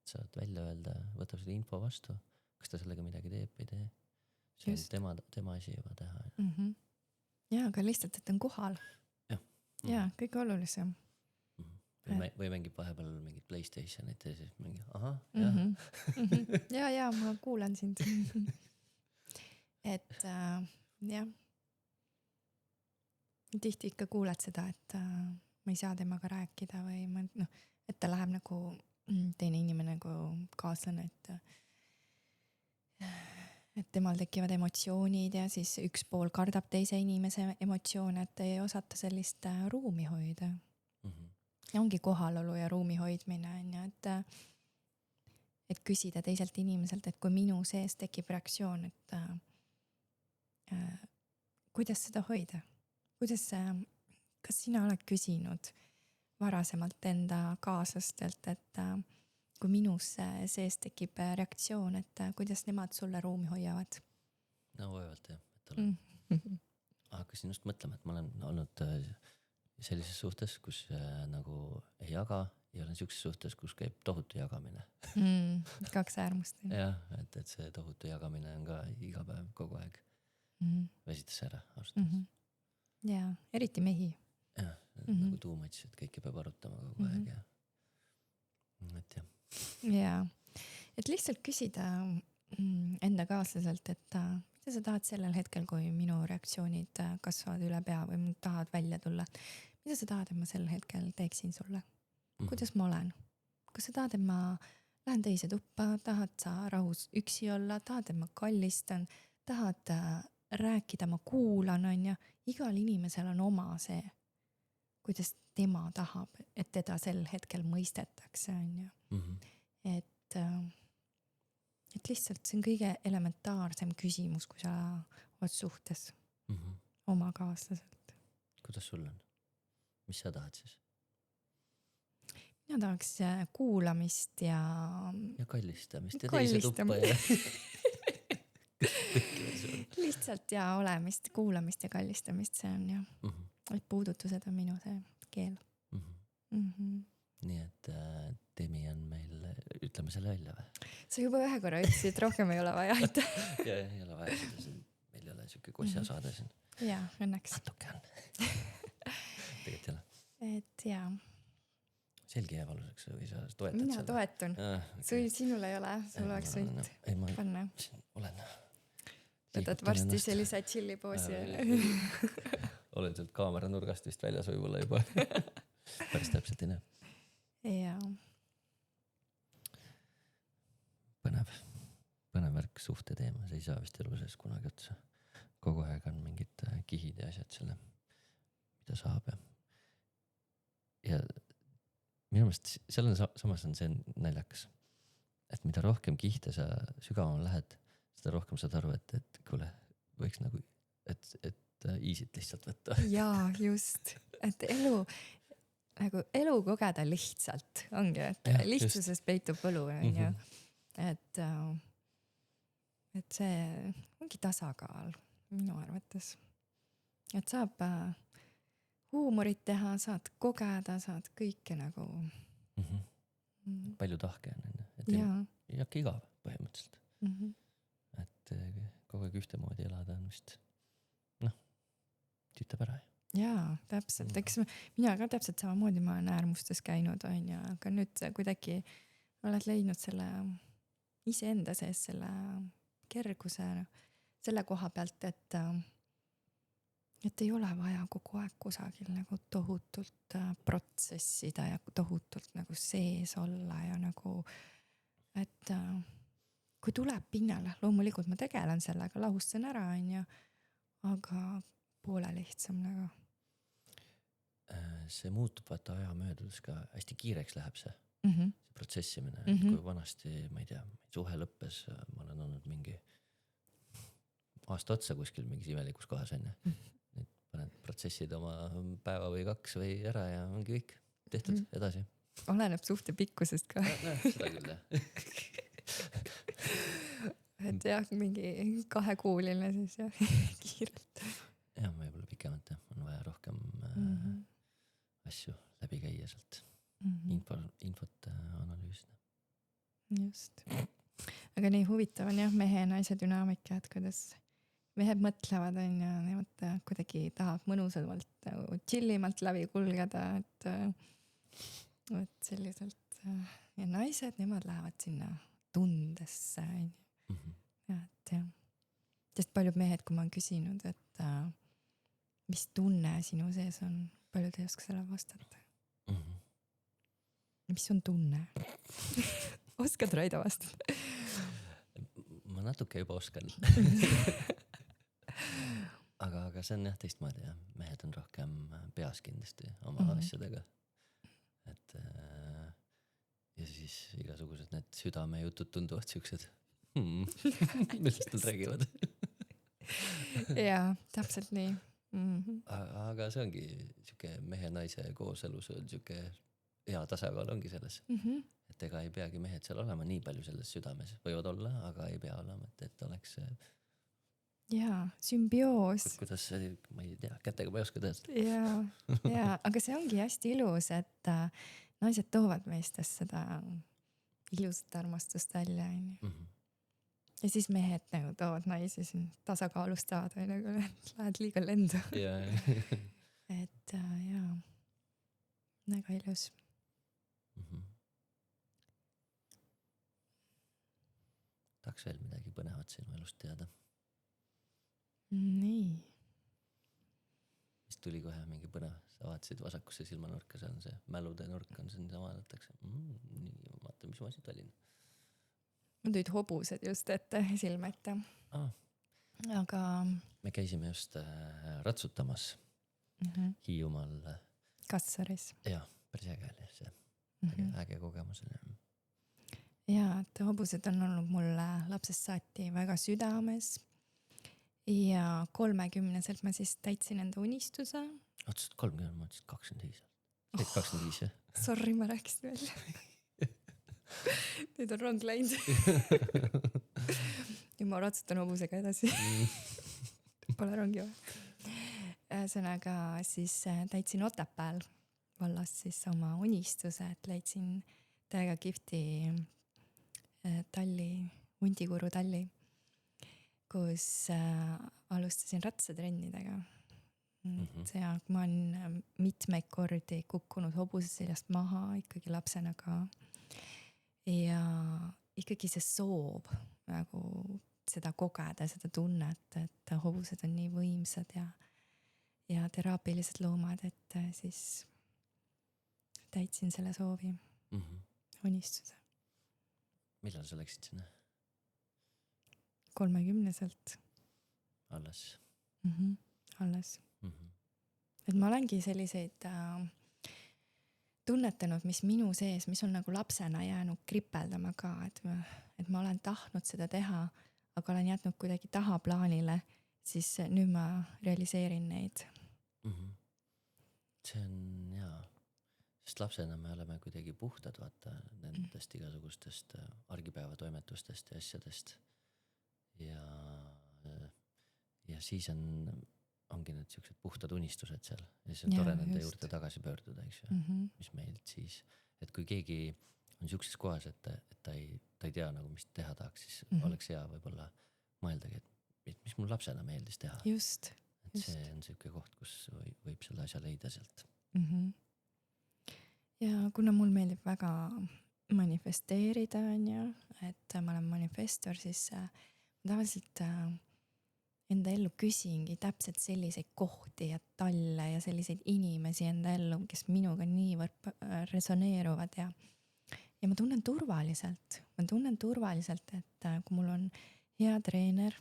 saad välja öelda, võtab selle info vastu, kas ta sellega midagi teeb või tee. See on tema asi juba teha. Jaa, aga lihtsalt, et on kohal. Jaa, kõige olulisem. Või mängib vahepeal mingid PlayStationit ja siis mingi, jah. Ja, ma kuulan sind. Et jah. Tihti ikka kuuled seda, et ma ei saa temaga rääkida või et ta läheb nagu teine inimene nagu kaaslane, et temal tekivad emotsioonid ja siis üks pool kardab teise inimese emotsioone, et ei osata sellist ruumi hoida. Ja ongi kohalolu ja ruumi hoidmine, on ju, et küsida teiselt inimeselt, et kui minu sees tekib reaktsioon, et kuidas seda hoida? Kas sina oled küsinud varasemalt enda kaaslastelt, et kui minus sees tekib reaktsioon, et kuidas nemad sulle ruumi hoiavad? No võivalt jah, et ole. hakkasin just mõtlema, et ma olen olnud sellises suhtes, kus nagu ei jaga ja olen siukses suhtes, kus käib tohutu jagamine. Kaks äärmust. jah, et see tohutu jagamine on ka iga päev kogu aeg väsitas ära ausalt. Jaa, eriti mehi. jah, nagu too much, et kõike peab arutama kogu aeg ja et jah. Jaa, et lihtsalt küsida enda kaaslaselt, et mida sa tahad sellel hetkel, kui minu reaktsioonid kasvavad üle pea või tahavad välja tulla. Mida sa tahad, et ma sel hetkel teeksin sulle? Kuidas ma olen? Kas sa tahad, et ma lähen teise tuppa, tahad sa rahus üksi olla, tahad, et ma kallistan, tahad rääkida, ma kuulan, on ja igal inimesel on oma see, kuidas tema tahab, et teda sel hetkel mõistetakse, on ju. Et lihtsalt see on kõige elementaarsem küsimus, kui sa oled suhtes oma kaaslaselt. Kuidas sul on? Mis sa tahad siis? Mina tahaks kuulamist ja kallistamist ja teise tuppa ja lihtsalt ja olemist, kuulamist ja kallistamist, see on ju et puudutused on minu see keel. Nii et Demi on meil, ütleme selle välja või? Sa juba ühe korra ütlesid, rohkem ei ole vaja. ja ei ole vaja, meil ei ole siuke kosja saade siin. Jaa, õnneks. Natuke on. Tegelikult ei ole. Et jaa. Selgi jäävaluseks või sa toetad Mina toetun. Okay. Sinul ei ole, sul oleks võit panna. Olen. Võtad varsti sellise chillipoosi. Olen sealt kaamera nurgast vist väljas võib-olla juba. Päris täpselt ei näe. Jaa. Põnev värk suhte teema, see ei saa vist elu sees kunagi otsa. Kogu aeg on mingid kihid ja asjad selle, mida saab ja minu meelest seal on samas on see naljakas, et mida rohkem kihte sa sügavam lähed, seda rohkem saad aru, et kuule, võiks nagu, et easy't lihtsalt võtta. Jaa, just, et elu kogeda lihtsalt ongi, et ja, lihtsuses peitub võlu, on ju. Et see ongi tasakaal minu arvates. Et saab huumorit teha, saad kogeda, saad kõike nagu. Palju tahke on, et ei hakka igav põhimõtteliselt. Et kogu aeg ühtemoodi elada on vist, tüütab ära. Jaa, täpselt, eks mina ka täpselt samamoodi ma olen äärmustes käinud, on ja, aga nüüd kuidagi oled leidnud selle iseenda sees selle kerguse selle koha pealt, et ei ole vaja kogu aeg kusagil nagu tohutult protsessida ja tohutult nagu sees olla ja nagu, et kui tuleb pinnale, loomulikult ma tegelen sellega, lahustan ära, on ja, aga poole lihtsam nagu. See muutub vaata aja möödudes ka, hästi kiireks läheb see protsessimine, kui vanasti, ma ei tea, suhe lõppes, ma olen olnud mingi aasta otsa kuskil mingis imelikus kohas enne. Nüüd paned protsessid oma päeva või 2 või ära ja ongi kõik tehtud edasi. Oleneb suhte pikkusest ka. Seda küll, jah. Et jah, mingi 2-kuuline siis jah, kiirelt. Jah, võib-olla pikemalt jah, on vaja rohkem asju läbi käia sealt. Infot analüüsida. Just. Aga nii huvitav on jah, mehe ja naise dünaamika, et kuidas mehed mõtlevad on ja nemad kuidagi tahab mõnusamalt chillimalt läbi kulgeda, et selliselt ja naised, nemad lähevad sinna tundesse ja et jah, sest paljud mehed, kui ma olen küsinud, et mis tunne sinu sees on, paljud ei oska selle vastata. Mis on tunne? Oskad Raido vastata? Ma natuke juba oskan. aga see on jah teistmoodi jah. Mehed on rohkem peas kindlasti oma asjadega. Et ja siis igasugused need südamejutud tunduvad siuksed. Millest nad räägivad? Jaa, täpselt nii. Aga see ongi siuke mehe-naise kooselus on siuke hea tasakaal ongi selles. Et ega ei peagi mehed seal olema nii palju selles südames. Võivad olla, aga ei pea olema, et oleks jaa, sümbioos. kuidas see, ma ei tea, kätega ma ei oska teha. jaa, aga see ongi hästi ilus, et naised toovad meestes seda ilusat armastust välja, onju. Ja siis mehed nagu toovad naisi siin tasakaalustavad või nagu lähed liiga lendu. et jaa, väga ilus. Tahaks veel midagi põnevat sinu elust teada. Nii. Siis tuli kohe mingi põnev, sa vaatasid vasakusse silmanurka, see on see mälude nurk on see, mida vaadatakse. Nii, vaata, mis ma siit olin. Mul tulid hobused just ette, silme ette. Aga me käisime just ratsutamas Hiiumaal. Kassaris. Jah, päris äge oli see. Äge kogemus oli. Jaa, et hobused on olnud mulle lapsest saati väga südames. Ja 30-selt ma siis täitsin enda unistuse. Otsusid 30, ma ütlesin 25. 25, jah? Sorry, ma rääkisin välja. Nüüd on rong läinud. Ja ma ratsutan hobusega edasi. Pole rongi vaja. Ühesõnaga siis täitsin Otepääl vallas siis oma unistuse, et leidsin täiega kihvti talli, Hundikuru talli, kus alustasin ratsatrennidega. Ja ma olen mitmeid kordi kukkunud hobuse seljast maha ikkagi lapsena ka. Ja ikkagi see soov nagu seda kogeda, seda tunnet, et hobused on nii võimsad ja teraapilised loomad, et siis täitsin selle soovi, unistuse. Millal sa läksid sinna? 30-selt. Alles? Alles. Et ma olengi selliseid tunnetanud, mis minu sees, mis on nagu lapsena jäänud kripeldama ka, et ma olen tahtnud seda teha, aga olen jätnud kuidagi tahaplaanile, siis nüüd ma realiseerin neid. See on jaa. Sest lapsena me oleme kuidagi puhtad, vaata, nendest igasugustest argipäevatoimetustest ja asjadest. Ja siis ongi need siuksed puhtad unistused seal. Ja siis on tore nende juurde tagasi pöörduda, eks ju, mis meilt siis. Et kui keegi on siukses kohas, et ta ei tea nagu, mis teha tahaks, siis oleks hea võib-olla mõeldagi, et mis mul lapsena meeldis teha. Just. Et see on siuke koht, kus võib selle asja leida sealt. Ja kuna mul meeldib väga manifesteerida, et ma olen manifestor, siis tavaliselt enda ellu küsingi täpselt selliseid kohti ja talle ja selliseid inimesi enda ellu, kes minuga niivõrd resoneeruvad ja ma tunnen turvaliselt. Ma tunnen turvaliselt, et kui mul on hea treener,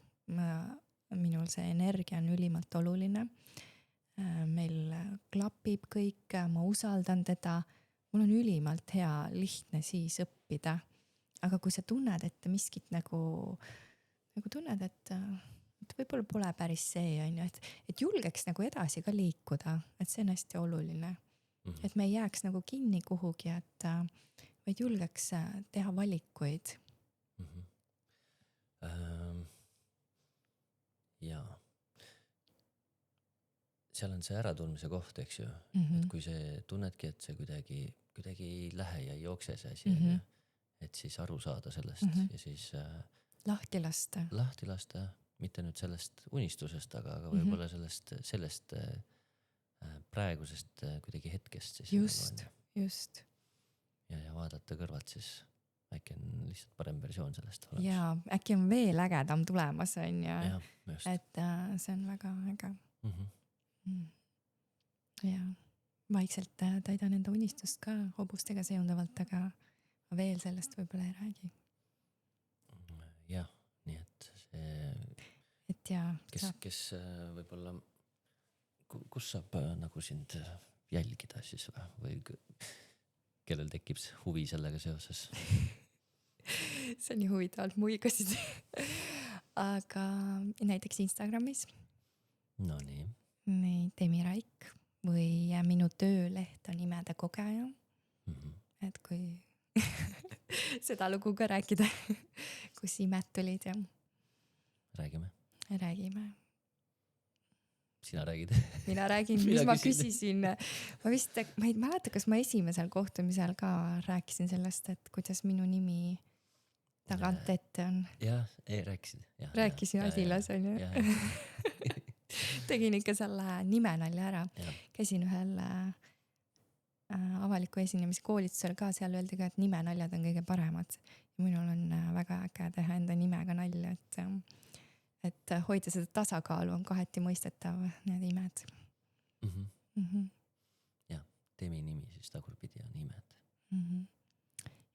minul see energia on ülimalt oluline, meil klapib kõik, ma usaldan teda, mul on ülimalt hea, lihtne siis õppida. Aga kui sa tunned, et miskit nagu tunned, et võib-olla pole päris see, et julgeks nagu edasi ka liikuda, et see on hästi oluline. Et me ei jääks nagu kinni kuhugi, et vaid julgeks teha valikuid. Jaa. Seal on see äratulmise koht, eks ju, et kui see tunnedki, et see kuidagi ei lähe ja ei jookse see asi, et siis aru saada sellest ja siis lahti lasta, mitte nüüd sellest unistusest, aga võib-olla sellest praegusest kuidagi hetkest siis. Just. Ja vaadata kõrvalt siis äkki on lihtsalt parem versioon sellest olemas. Ja äkki on veel ägedam tulemas, on ja just. Et see on väga äge. Ja vaikselt täidan enda unistust ka hobustega seondavalt, aga ma veel sellest võib-olla ei räägi. Jah, nii et see... Et ja... Kes võib-olla... Kus saab nagu sind jälgida siis või kellel tekib huvi sellega seoses? See on nii huvitavalt muigasid. Aga näiteks Instagramis. No nii. Nii, Demi Raik või minu tööleht on Imede kogeja. Et kui seda lugu ka rääkida, kus imed tulid ja... Räägime. räägime. Sina räägid. Mina räägin, mis ma küsisin. Ma ei mäleta, kas ma esimesel kohtumisel ka rääkisin sellest, et kuidas minu nimi tagant ette on. Jah, rääkisid. Rääkisin Adilas, on ju. Tegin ikka selle nimenalja ära. Käisin ühel avaliku esinemise koolitusel ka, seal öeldi ka, et nimenaljad on kõige paremad. Minul on väga äge teha enda nimega nalja, et hoida seda tasakaalu, on kaheti mõistetav need imed. Jah, Demi nimi siis tagurpidi on imed.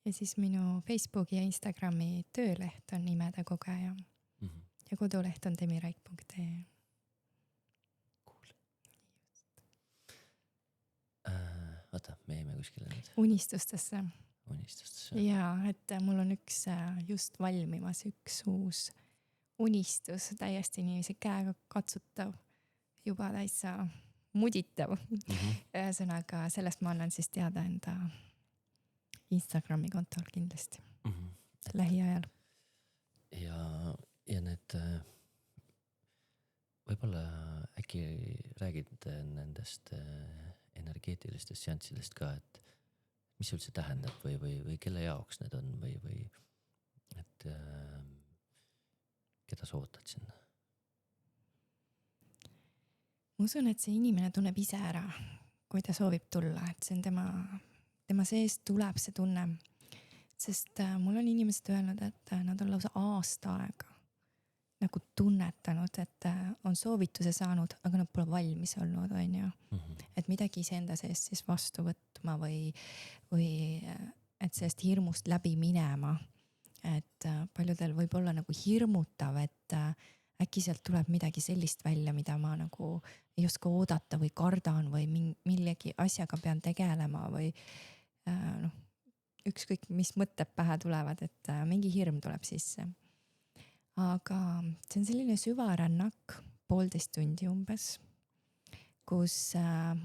Ja siis minu Facebooki ja Instagrami tööleht on imede kogeja. Ja koduleht on demiraik.ee. Cool. Vaata, me jäime kuskile nüüd. Unistustesse. Jaa, et mul on üks just valmimas üks uus unistus, täiesti niiviisi käega katsutav, juba täitsa muditav. Ühesõnaga, sellest ma annan siis teada enda Instagrami kontol kindlasti. Lähiajal. Ja need võib-olla äkki räägid nendest energeetilistest seanssidest ka, et mis see üldse tähendab või kelle jaoks need on või et keda sa ootad sinna? Ma usun, et see inimene tunneb ise ära, kui ta soovib tulla, et see on tema seest tuleb see tunne. Sest mul on inimesed öelnud, et nad on lausa aasta aega nagu tunnetanud, et on soovituse saanud, aga nad pole valmis olnud, on ju. Et midagi iseenda seest siis vastu võtma või et sellest hirmust läbi minema. Et paljudel võib olla nagu hirmutav, et äkki sealt tuleb midagi sellist välja, mida ma nagu ei oska oodata või kardan või millegi asjaga pean tegelema või ükskõik mis mõtted pähe tulevad, et mingi hirm tuleb sisse. Aga see on selline süvarännak 1,5 tundi umbes, kus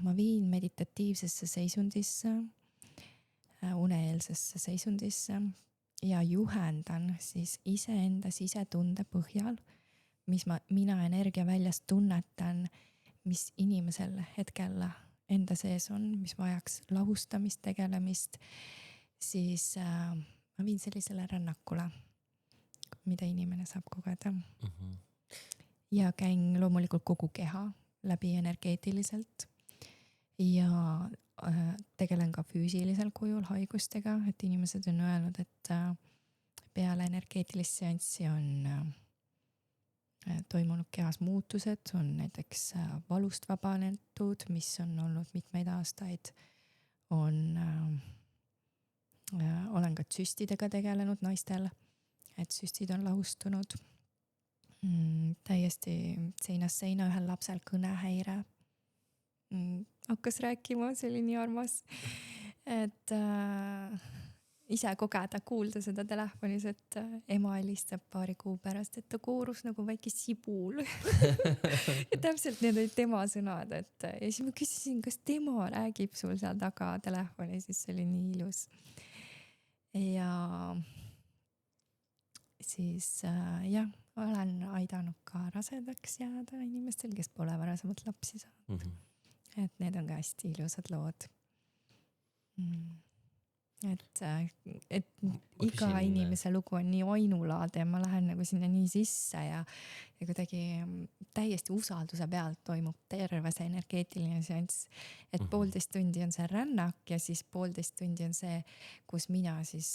ma viin meditatiivsesse seisundisse, uneeelsesse seisundisse ja juhendan siis iseenda sisetunde põhjal, mis mina energia väljast tunnetan, mis inimesel hetkel enda sees on, mis vajaks lahustamist, tegelemist, siis ma viin sellisele rännakule, mida inimene saab kogeda. Ja käin loomulikult kogu keha läbi energeetiliselt ja tegelen ka füüsilisel kujul haigustega, et inimesed on öelnud, et peale energeetilist seanssi on toimunud kehas muutused, on näiteks valust vabanetud, mis on olnud mitmeid aastaid, olen ka süstidega tegelenud naistel, et süstid on lahustunud, täiesti seinast seina ühel lapsel kõnehäire hakkas rääkima, see oli nii armas, et ise kogeda, kuulda seda telefonis, et ema helistab paari kuu pärast, et ta koorus nagu väike sibul. Ja täpselt need olid tema sõnad, et ja siis ma küsisin, kas tema räägib sul seal taga telefoni, siis see oli nii ilus. Ja siis jah, olen aidanud ka rasedaks jääda inimestel, kes pole varasemalt lapsi saanud. Et need on ka hästi ilusad lood. Et iga inimese lugu on nii ainulaade ja ma lähen nagu sinna nii sisse ja kuidagi täiesti usalduse pealt toimub terve see energeetiline seanss. Et 1,5 tundi on see rännak ja siis 1,5 tundi on see, kus mina siis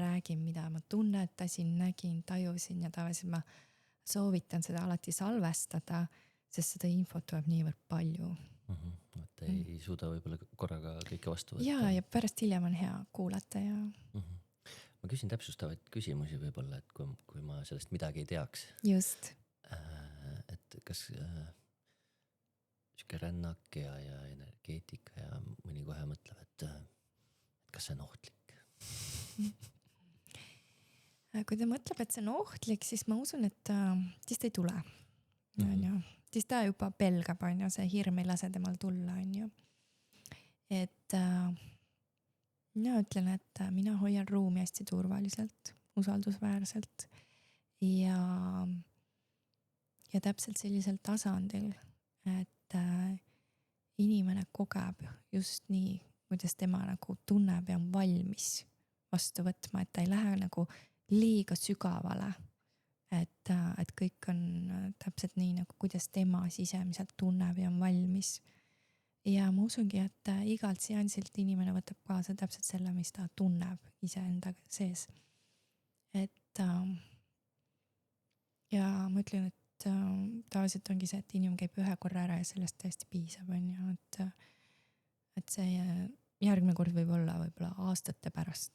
räägin, mida ma tunnetasin, nägin, tajusin ja tavaliselt ma soovitan seda alati salvestada, sest seda infot tuleb niivõrd palju. Et ei suuda võib-olla korraga kõike vastu võtta. Ja pärast hiljem on hea kuulata ja... Ma küsin täpsustavaid küsimusi võib-olla, et kui ma sellest midagi ei teaks. Just. Et kas siuke rännak ja energeetika ja mõni kohe mõtleb, et kas see on ohtlik? Kui ta mõtleb, et see on ohtlik, siis ma usun, et siis ta ei tule. Siis ta juba pelgab, on ju, see hirm ei lase temal tulla, on ju. Et mina ütlen, et mina hoian ruumi hästi turvaliselt, usaldusväärselt ja ja täpselt sellisel tasandil, et inimene kogeb just nii, kuidas tema nagu tunneb ja on valmis vastu võtma, et ta ei lähe nagu liiga sügavale, et kõik on täpselt nii nagu, kuidas tema sisemiselt tunneb ja on valmis. Ja ma usungi, et igalt seansilt inimene võtab kaasa täpselt selle, mis ta tunneb iseenda sees. Et ja ma ütlen, et tavaliselt ongi see, et inimene käib ühe korra ära ja sellest täiesti piisab, on ju, et see järgmine kord võib olla võib-olla aastate pärast.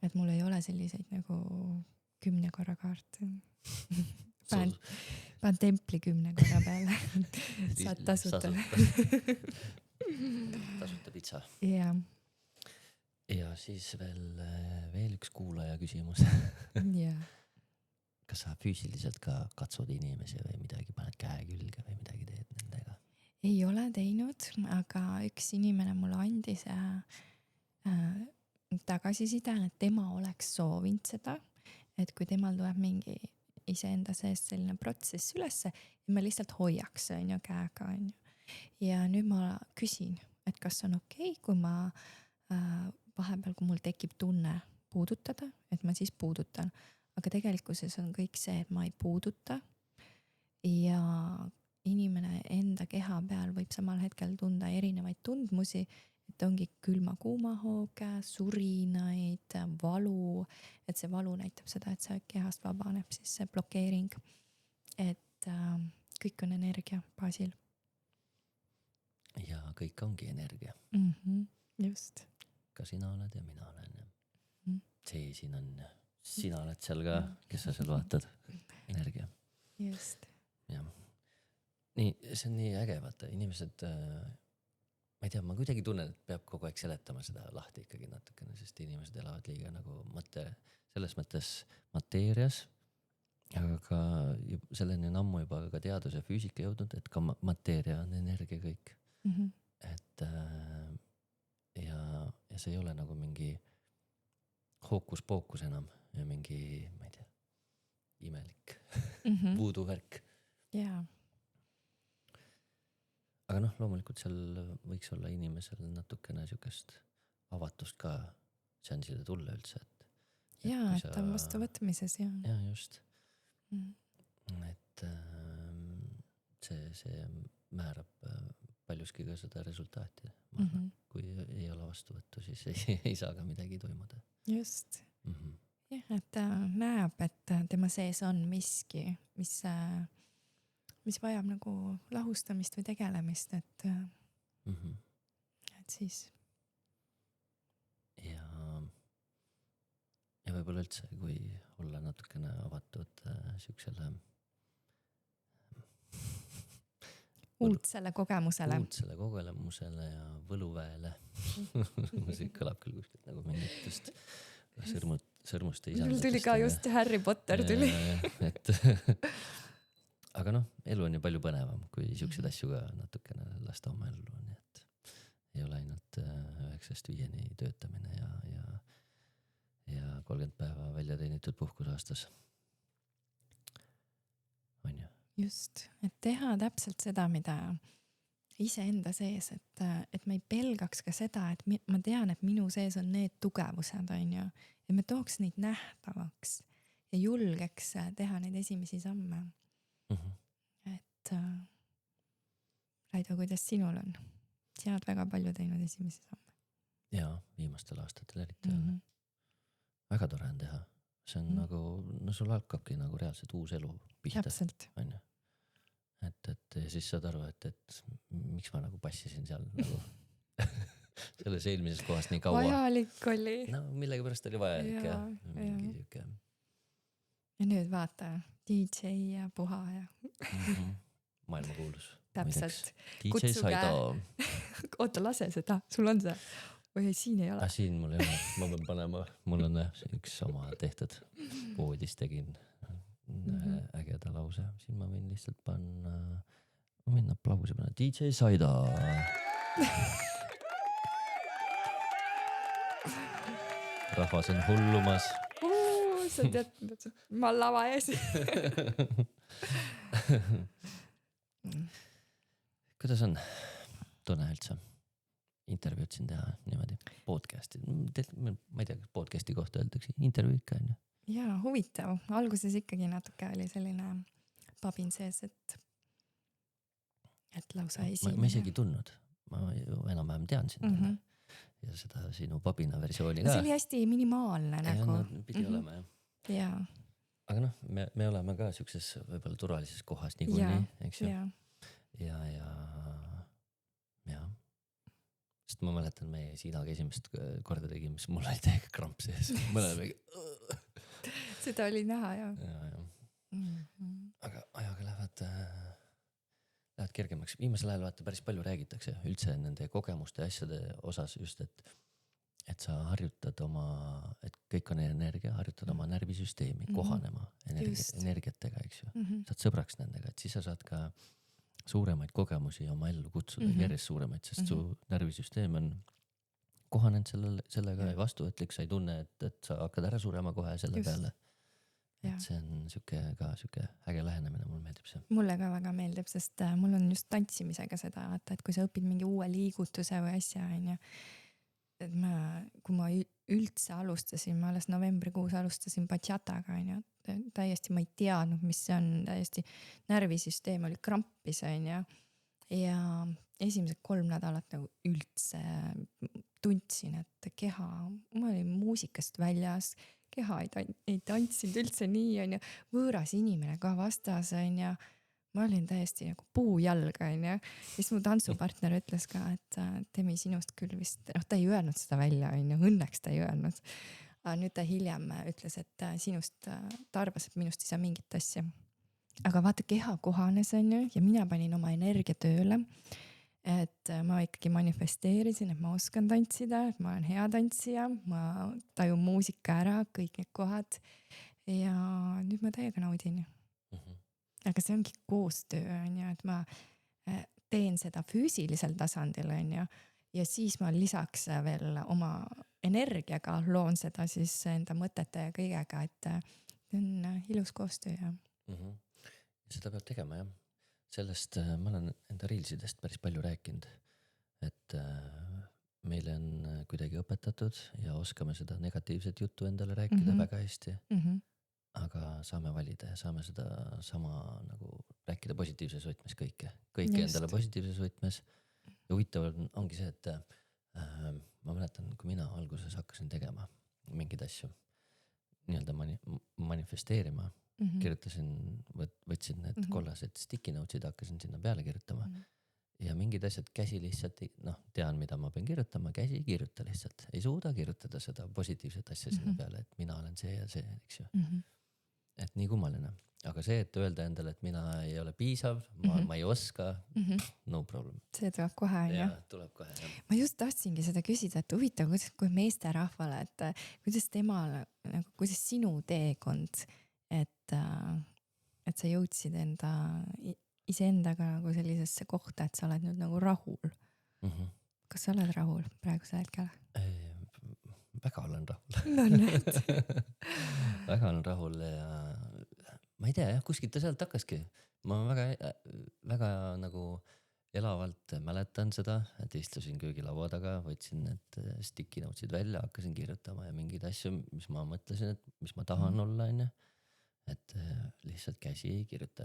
Et mul ei ole selliseid nagu 10 korra kaarte. Panen templi 10 korra peale. Saad tasuta. Tasuta pitsa. Ja. Ja siis veel üks kuulaja küsimus. Ja. Kas sa füüsiliselt ka katsud inimesi või midagi, paned käe külge või midagi teed nendega? Ei ole teinud, aga üks inimene mulle andis tagasiside, et tema oleks soovinud seda, et kui temal tuleb mingi iseenda seest selline protsess ülesse, et ma lihtsalt hoiaks käega. Ja nüüd ma küsin, et kas on okei, kui ma vahepeal, kui mul tekib tunne puudutada, et ma siis puudutan. Aga tegelikkuses on kõik see, et ma ei puuduta ja inimene enda keha peal võib samal hetkel tunda erinevaid tundmusi, et ongi külma-kuuma hooge, surinaid, valu, et see valu näitab seda, et see kehast vabaneb, siis see blokeering, et kõik on energia baasil. Ja kõik ongi energia. Just. Ka sina oled ja mina olen. See siin on, sina oled seal ka, kes sa seal vaatad, energia. Just. Ja. Nii, see on nii äge, vaata, inimesed, ma ei tea, ma kuidagi tunnen, et peab kogu aeg seletama seda lahti ikkagi natukene, sest inimesed elavad liiga nagu selles mõttes mateerias, aga ka selleni on ammu juba ka teadus ja füüsika jõudnud, et ka mateeria on energia kõik. Et ja see ei ole nagu mingi hookus-pookus enam ja mingi, ma ei tea, imelik voodoo-värk. Jaa. Aga noh, loomulikult seal võiks olla inimesel natukene sükest avatust ka seansile tulla üldse. Jaa, et ta on vastu võtmises, jah. Jaa, just. Et see määrab paljuski ka seda resultaati. Kui ei ole vastuvõttu, siis ei saa ka midagi toimuda. Just. Jah, et ta näeb, et tema sees on miski, mis vajab nagu lahustamist või tegelemist, et siis. Ja võib-olla üldse, kui olla natukene avatud süksele uudsele kogemusele ja võluväele. See kõlab küll kuskilt nagu mingitest sõrmuste isandatest. Mul tuli ka just Harry Potter tuli. Aga noh, elu on ju palju põnevam, kui siukseid asju ka natukene lasta oma ellu, nii et ei ole ainult 9-5 töötamine ja 30 päeva välja teenitud puhkus aastas. On ju? Just, et teha täpselt seda, mida iseenda sees, et ma ei pelgaks ka seda, et ma tean, et minu sees on need tugevused, on ju, et me tooks neid nähtavaks ja julgeks teha neid esimesi samme. Et Raido, kuidas sinul on? Sina oled väga palju teinud esimesi samme. Jaa, viimastel aastatel eriti väga tore on teha. See on nagu, no sul hakkabki nagu reaalselt uus elu pihta. Täpselt. Et siis saad aru, et miks ma nagu passisin seal nagu selles eelmises kohast nii kaua. Vajalik oli. No millegi pärast oli vajalik ja mingi siuke. Ja nüüd vaata, DJ ja puha ja maailmakuulus. Täpselt. DJ Saido. Oota, lase seda, sul on see. Või siin ei ole. Siin mul ei ole, ma pean panema, mul on üks oma tehtud poodis tegin ägeda lause. Siin ma võin lihtsalt panna, ma võin aplausi panna. DJ Saido. Rahvas on hullumas. Sa tead, ma lava ees. kuidas on tunne üldse intervjuud siin teha niimoodi podcast'i, ma ei tea, kas podcast'i kohta öeldakse intervjuu ikka on ju. Jaa, huvitav, alguses ikkagi natuke oli selline pabin sees, et lausa esimene. Ma isegi tundnud, ma ju enam-vähem tean sind ja seda sinu pabina versiooni ka. See oli hästi minimaalne nagu. Pidi olema jah. Jaa. Aga noh, me oleme ka siukses võib-olla turvalises kohas niikuinii, eks ju. Ja sest ma mäletan meie Siinaga esimest korda tegime, siis mul oli täiega kramp sees. Seda oli näha, jah. Aga ajaga lähevad kergemaks. Viimasel ajal vaata päris palju räägitakse üldse nende kogemuste ja asjade osas just, et sa harjutad et kõik on energia, harjutad oma närvisüsteemi kohanema energiatega, eks ju. Saad sõbraks nendega, et siis sa saad ka suuremaid kogemusi oma ellu kutsuda, järjest suuremaid, sest su närvisüsteem on kohanenud sellega ja vastuvõtlik, sa ei tunne, et sa hakkad ära surema kohe selle peale. Et see on siuke äge lähenemine, mulle meeldib see. Mulle ka väga meeldib, sest mul on just tantsimisega seda, et kui sa õpid mingi uue liigutuse või asja, et kui ma üldse alustasin, ma alles novembrikuus alustasin bachataga, täiesti ma ei teadnud, mis see on, täiesti närvisüsteem oli krampis, ja esimesed 3 nädalat nagu üldse tundsin, et keha, ma olin muusikast väljas, keha ei tantsinud üldse nii, võõras inimene ka vastas, ma olin täiesti nagu puujalga, siis mu tantsupartner ütles ka, et Demi sinust küll vist, ta ei öelnud seda välja, õnneks ta ei öelnud. Aga nüüd ta hiljem ütles, et ta arvas, et minust ei saa mingit asja. Aga vaata, keha kohanes, ja mina panin oma energia tööle, et ma ikkagi manifesteerisin, et ma oskan tantsida, et ma olen hea tantsija, ma tajun muusika ära, kõik need kohad ja nüüd ma täiega naudin. Aga see ongi koostöö, et ma teen seda füüsilisel tasandil, ja siis ma lisaks veel oma energiaga loon seda siis enda mõtete ja kõigega, et see on ilus koostöö. Seda peab tegema, jah. Sellest ma olen enda reelsidest päris palju rääkinud, et meile on kuidagi õpetatud ja oskame seda negatiivset juttu endale rääkida väga hästi. Aga saame valida ja saame seda sama nagu rääkida positiivses võtmes kõike endale positiivses võtmes. Ja huvitav ongi see, et ma mäletan, kui mina alguses hakkasin tegema mingeid asju, nii-öelda manifesteerima, kirjutasin, võtsin need kollased sticky notes'id, hakkasin sinna peale kirjutama ja mingid asjad käsi lihtsalt, tean, mida ma pean kirjutama, käsi ei kirjuta lihtsalt, ei suuda kirjutada seda positiivset asja sinna peale, et mina olen see ja see, eks ju. Et nii kummaline, aga see, et öelda endale, et mina ei ole piisav, ma ei oska, no problem. See tuleb kohe, jah? Tuleb kohe, jah. Ma just tahtsingi seda küsida, et huvitav, kui meeste rahvale, et kuidas temal, kuidas sinu teekond, et sa jõudsid iseendaga nagu sellisesse kohta, et sa oled nüüd nagu rahul. Kas sa oled rahul praegusel hetkel? Väga olen rahul. No näed. Väga olen rahul ja ma ei tea, jah, kuskilt ta sealt hakkaski. Ma väga nagu elavalt mäletan seda, et istusin köögilaua taga, võtsin need sticky notes'id välja, hakkasin kirjutama ja mingeid asju, mis ma mõtlesin, et mis ma tahan olla, et lihtsalt käsi ei kirjuta.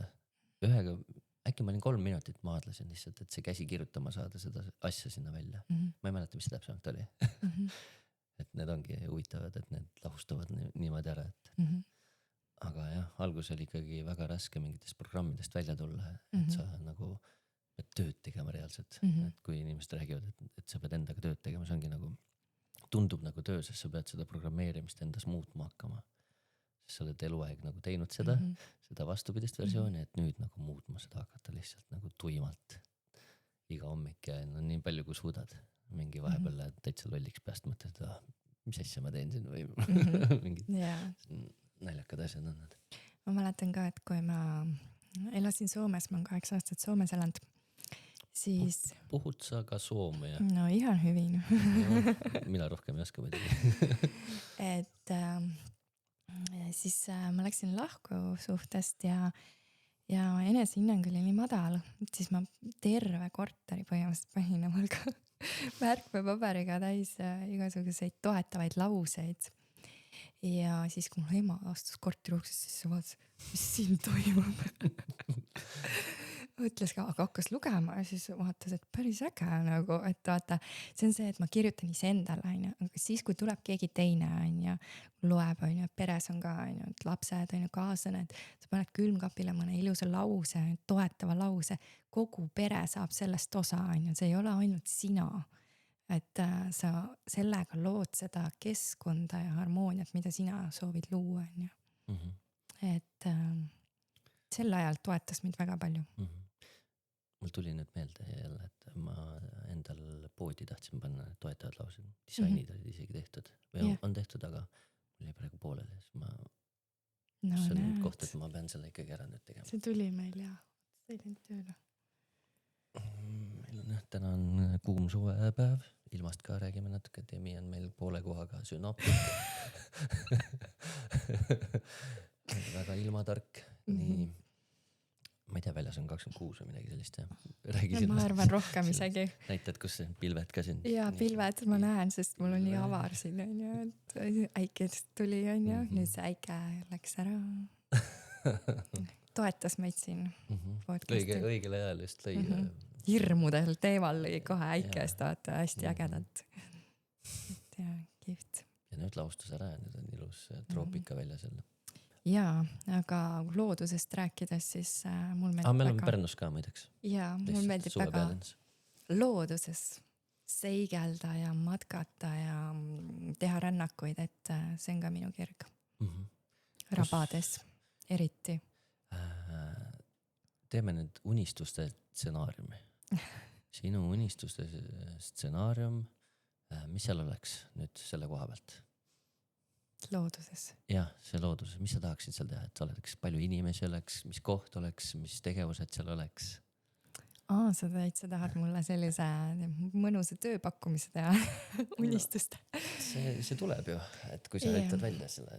Äkki ma olin 3 minutit maadlesin lihtsalt, et see käsi kirjutama saada seda asja sinna välja. Ma ei mäleta, mis see täpsemalt oli. Et need ongi huvitavad, et need lahustavad niimoodi ära, et aga jah, algus oli ikkagi väga raske mingitest programmidest välja tulla, et sa nagu pead tööd tegema reaalselt, et kui inimesed räägivad, et sa pead endaga tööd tegema, see ongi nagu tundub nagu töö, sest sa pead seda programmeerimist endas muutma hakkama, sest sa oled eluaeg nagu teinud seda vastupidist versiooni, et nüüd nagu muutma seda hakata lihtsalt nagu tuimalt iga hommik ja nii palju kui suudad. Mingi vahepeal täitsa lolliks peast mõtled, mis asja ma teen siin või mingid naljakad asjad on need. Ma mäletan ka, et kui ma elasin Soomes, ma olen 8 aastat Soomes elanud, siis... Puhud sa ka Soome? No ihan hyvin. Mina rohkem ei oska muidugi. Et siis ma läksin lahku suhtest ja ja enesehinnang oli nii madal, et siis ma terve korteri põhimõtteliselt panin omal ka märkmepaberiga täis igasuguseid toetavaid lauseid. Ja siis, kui mul ema astus korteri uksest, siis sa vaatas, mis siin toimub. Mõtles ka, aga hakkas lugema ja siis vaatas, et päris äge nagu, et vaata, see on see, et ma kirjutan iseendale, onju, aga siis, kui tuleb keegi teine, onju, loeb, onju, peres on ka, onju, et lapsed, onju, kaaslane, et sa paned külmkapile mõne ilusa lause, toetava lause, kogu pere saab sellest osa, onju, see ei ole ainult sina. Et sa sellega lood seda keskkonda ja harmooniat, mida sina soovid luua, onju. Et sel ajal toetas mind väga palju. Mul tuli nüüd meelde jälle, et ma endal poodi tahtsin panna toetavad laused, disainid olid isegi tehtud või on tehtud, aga mul jäi praegu pooleli, siis see on nüüd koht, et ma pean selle ikkagi ära nüüd tegema. See tuli meil ja see ei läinud tööle. Meil on täna on kuum suvepäev, ilmast ka räägime natuke, Demi on meil poole kohaga sünaapik. Väga ilmatark, nii ma ei tea, väljas on 26 või midagi sellist ja räägi ma arvan rohkem isegi. Näitad, kus pilved ka siin? Jaa, pilved ma näen, sest mul on nii avar siin, onju, et äikest tuli, onju, nüüd see äike läks ära. Toetas meid siin podcasti. Õigel ajal just lõi. Hirmudel teemal lõi kohe äikest, vaata, hästi ägedalt. Et jaa, kihvt. Ja nüüd laustus ära ja nüüd on ilus troopika väljas jälle. Jaa, aga loodusest rääkides, siis mul meeldib meil on Pärnus ka muideks. Jaa, mul meeldib väga looduses seigelda ja matkata ja teha rännakuid, et see on ka minu kirg. Rabades eriti. Teeme nüüd unistuste stsenaariumi. Sinu unistuste stsenaarium, mis seal oleks nüüd selle koha pealt? Looduses. Jah, see looduses. Mis sa tahaksid seal teha? Et oleks palju inimesi oleks, mis koht oleks, mis tegevused seal oleks? Sa tahad mulle sellise mõnusa tööpakkumise teha unistust. See tuleb ju, et kui sa näitad välja selle,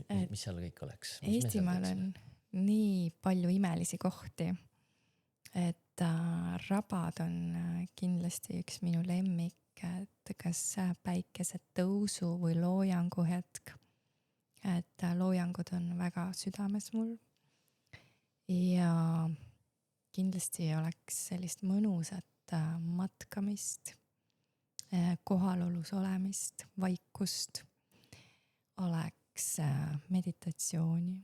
et mis seal kõik oleks. Eestimaal on nii palju imelisi kohti, et rabad on kindlasti üks minu lemmik, et kas päikese tõusu või loojangu hetk, et loojangud on väga südames mul ja kindlasti oleks sellist mõnusat matkamist, kohalolus olemist, vaikust, oleks meditatsiooni,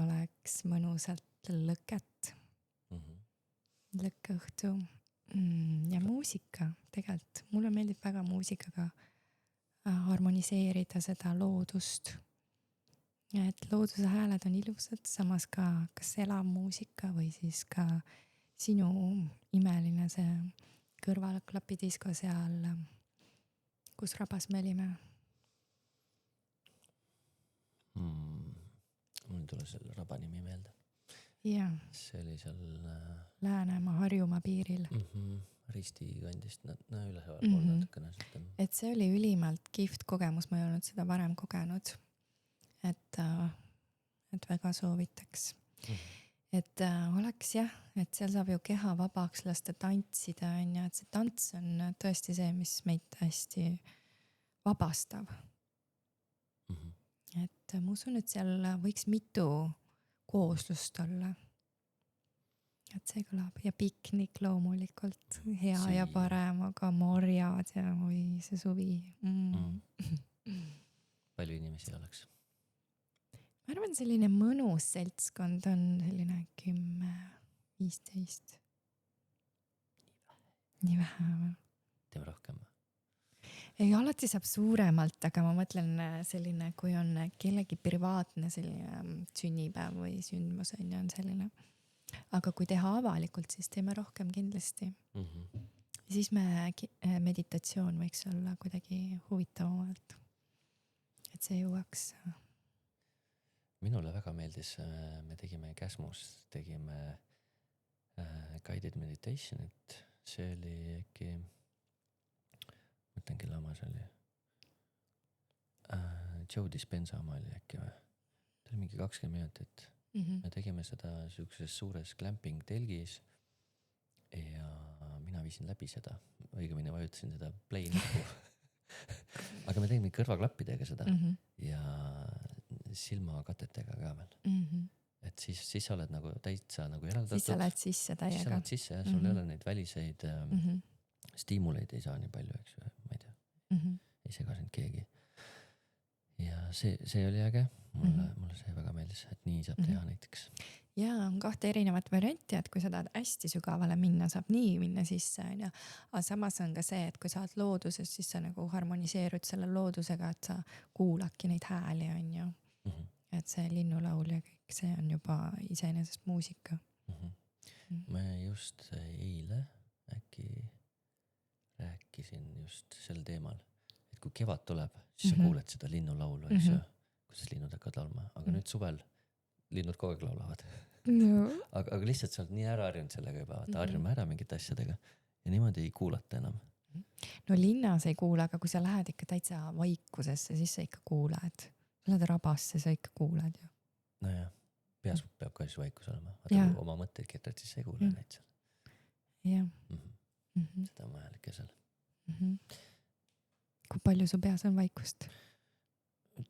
oleks mõnusalt lõket, lõkkeõhtu ja muusika tegelikult. Mulle meeldib väga muusikaga harmoniseerida seda loodust. Et looduse hääled on ilusad, samas ka kas elav muusika või siis ka sinu imeline see kõrvalklapidisko seal, kus rabas me olime. Mul ei tule selle raba nimi meelde. Jaa. See oli seal Läänemaa Harjumaa piiril. Risti kandist üleval pool natukene. Et see oli ülimalt kihvt kogemus, ma ei olnud seda varem kogenud. Et väga soovitaks. Et oleks jah, et seal saab ju keha vabaks lasta tantsida, et see tants on tõesti see, mis meid hästi vabastab. Et ma usun, et seal võiks mitu kooslust olla. Et see kõlab ja piknik loomulikult hea ja parem, aga marjad ja või see suvi. Palju inimesi oleks? Ma arvan, selline mõnus seltskond on selline 10-15. Nii vähe. Teeme rohkem? Ei, alati saab suuremalt, aga ma mõtlen selline, kui on kellegi privaatne selline sünnipäev või sündmus on selline. Aga kui teha avalikult, siis teeme rohkem kindlasti. Siis meditatsioon võiks olla kuidagi huvitavamalt. Et see jõuaks. Minule väga meeldis, me tegime Käsmus, tegime guided meditationit. See oli äkki, mõtlen, kelle oma see oli. Joe Dispenza oma oli äkki või? Ta oli mingi 20 minutit. me tegime seda siukses suures glamping telgis ja mina viisin läbi seda, õigemini vajutasin seda play nuppu aga me tegime kõrvaklappidega seda ja silmakatetega ka veel. Et siis sa oled nagu täitsa nagu eraldatud. Siis sa lähed sisse täiega. Siis sa lähed sisse ja sul ei ole neid väliseid stiimuleid ei saa nii palju, eks ju, ma ei tea. Ei sega sind keegi. Ja see oli äge, mulle see väga meeldis, et nii saab teha näiteks. Ja on 2 erinevat varianti, et kui sa tahad hästi sügavale minna, saab nii minna sisse, on ju. Aga samas on ka see, et kui sa oled looduses, siis sa nagu harmoniseerud selle loodusega, et sa kuuladki neid hääli, on ju. Et see linnulaul ja kõik, see on juba iseenesest muusika. Ma just eile äkki rääkisin just sel teemal, et kui kevad tuleb, siis sa kuuled seda linnulaulu, eks ju, kuidas linnud hakkavad laulma, aga nüüd suvel linnud kogu aeg laulavad. No. Aga lihtsalt sa oled nii ära harjunud sellega juba, vaata harjume ära mingite asjadega ja niimoodi ei kuulata enam. No linnas ei kuula, aga kui sa lähed ikka täitsa vaikusesse, siis sa ikka kuuled. Sa lähed rabasse, sa ikka kuuled ju. Nojah, peas peab ka siis vaikus olema. Vaata, kui oma mõtteid ketad, siis sa ei kuule neid seal. Jah. Seda on vajalik ja seal. Kui palju su peas on vaikust?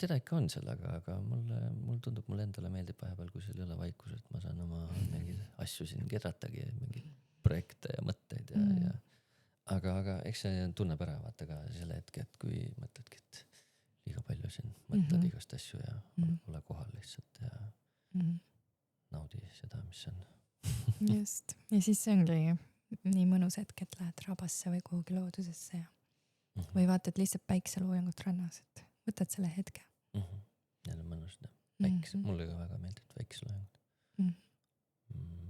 Teda ikka on seal, aga mul tundub, mulle endale meeldib vahepeal, kui seal ei ole vaikus, et ma saan oma mingeid asju siin kedratagi, mingeid projekte ja mõtteid ja aga eks see tunneb ära vaata ka selle hetke, et kui mõtledki, et liiga palju siin mõtled igast asju ja ole kohal lihtsalt ja naudi seda, mis on. Just. Ja siis see ongi nii mõnus hetk, et lähed rabasse või kuhugi loodusesse ja või vaatad lihtsalt päikseloojangut rannas, et võtad selle hetke. Jälle mõnus. Mulle ka väga meeldib päikseloojangut.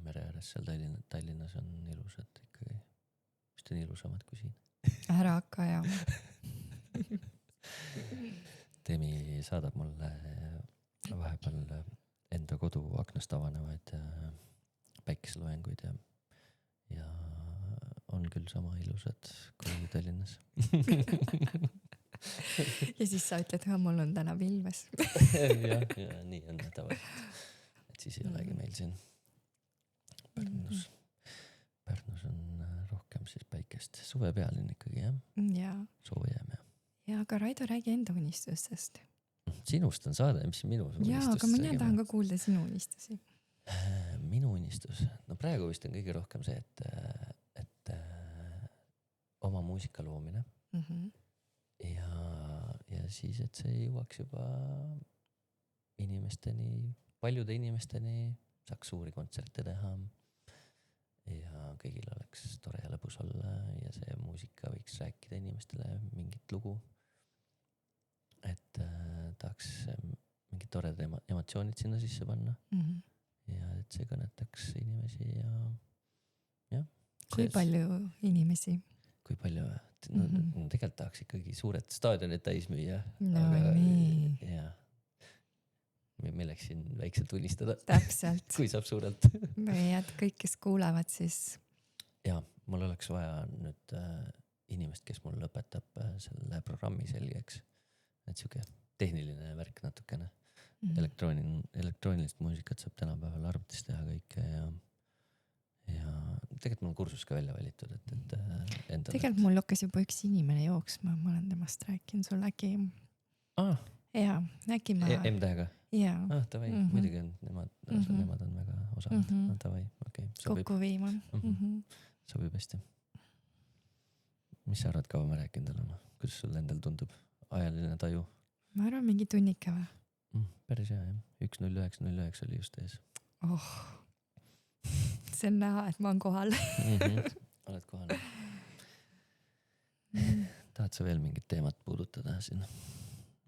Mere ääres seal Tallinnas on ilusad ikkagi. Vist on ilusamad kui siin. Ära hakka ja. Temi saadab mulle vahepeal enda kodu aknast avanevaid päikseloojanguid ja on küll sama ilusad kui Tallinnas. Ja siis sa ütled, et mul on täna pilves. ja nii on tavaliselt. Et siis ei olegi meil siin Pärnus. Pärnus on rohkem siis päikest. Suve pealinn ikkagi, jah? Ja. Soojem, jah. Ja, aga Raido, räägi enda unistustest. Sinust on saade, mis minu unistust? Ja, aga mina tahan ka kuulda sinu unistusi. Minu unistus? No praegu vist on kõige rohkem see, et oma muusika loomine ja siis, et see jõuaks juba inimesteni, paljude inimesteni, saaks suuri kontserte teha ja kõigil oleks tore ja lõbus olla ja see muusika võiks rääkida inimestele mingit lugu, et tahaks mingid toredad emotsioonid sinna sisse panna ja et see kõnetaks inimesi ja kui palju inimesi? Kui palju? No, tegelikult tahaks ikkagi suured staadionid täis müüa. No nii. Ja milleks siin väikselt unistada. Täpselt. Kui saab suurelt. Või et kõik, kes kuulevad, siis... Ja, mul oleks vaja nüüd inimest, kes mul lõpetab selle programmi selgeks. Et siuke tehniline värk natukene. Elektroonilist muusikat saab tänapäeval arvutis teha kõike ja tegelikult mul on kursus ka välja valitud, et endale... Tegelikult mul lukkas juba üks inimene jooksma, ma olen temast rääkinud sul äkki... Ja, äkki ma... M-tähega? Ja. Tavai, muidugi on, nemad on väga osavad. Tavai, okei. Kokku viima. Sobib hästi. Mis sa arvad, kaua ma rääkinud olema? Kuidas sul endal tundub? Ajaline taju? Ma arvan, mingi tunnika või? Päris hea, jah. 1.09.09 oli just ees. See on näha, et ma olen kohal. Oled kohal. Tahad sa veel mingit teemat puudutada siin,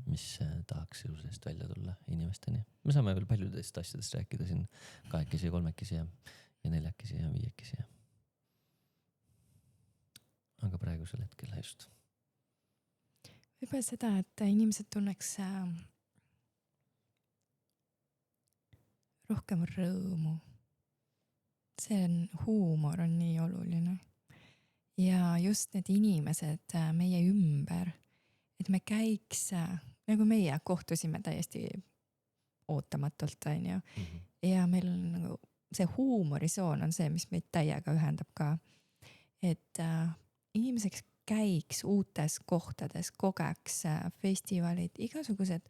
mis tahaks ilusest välja tulla inimesteni? Me saame veel paljudest asjadest rääkida siin 2 ja 3 ja 4 ja 5 ja. Aga praegusel hetkel just. Võib-olla seda, et inimesed tunneks rohkem rõõmu. See huumor on nii oluline. Ja just need inimesed meie ümber, et me käiks, nagu meie kohtusime täiesti ootamatult, on ju. ja meil on nagu see huumorisoon on see, mis meid täiega ühendab ka. Et inimeseks käiks uutes kohtades, kogeks festivalid, igasugused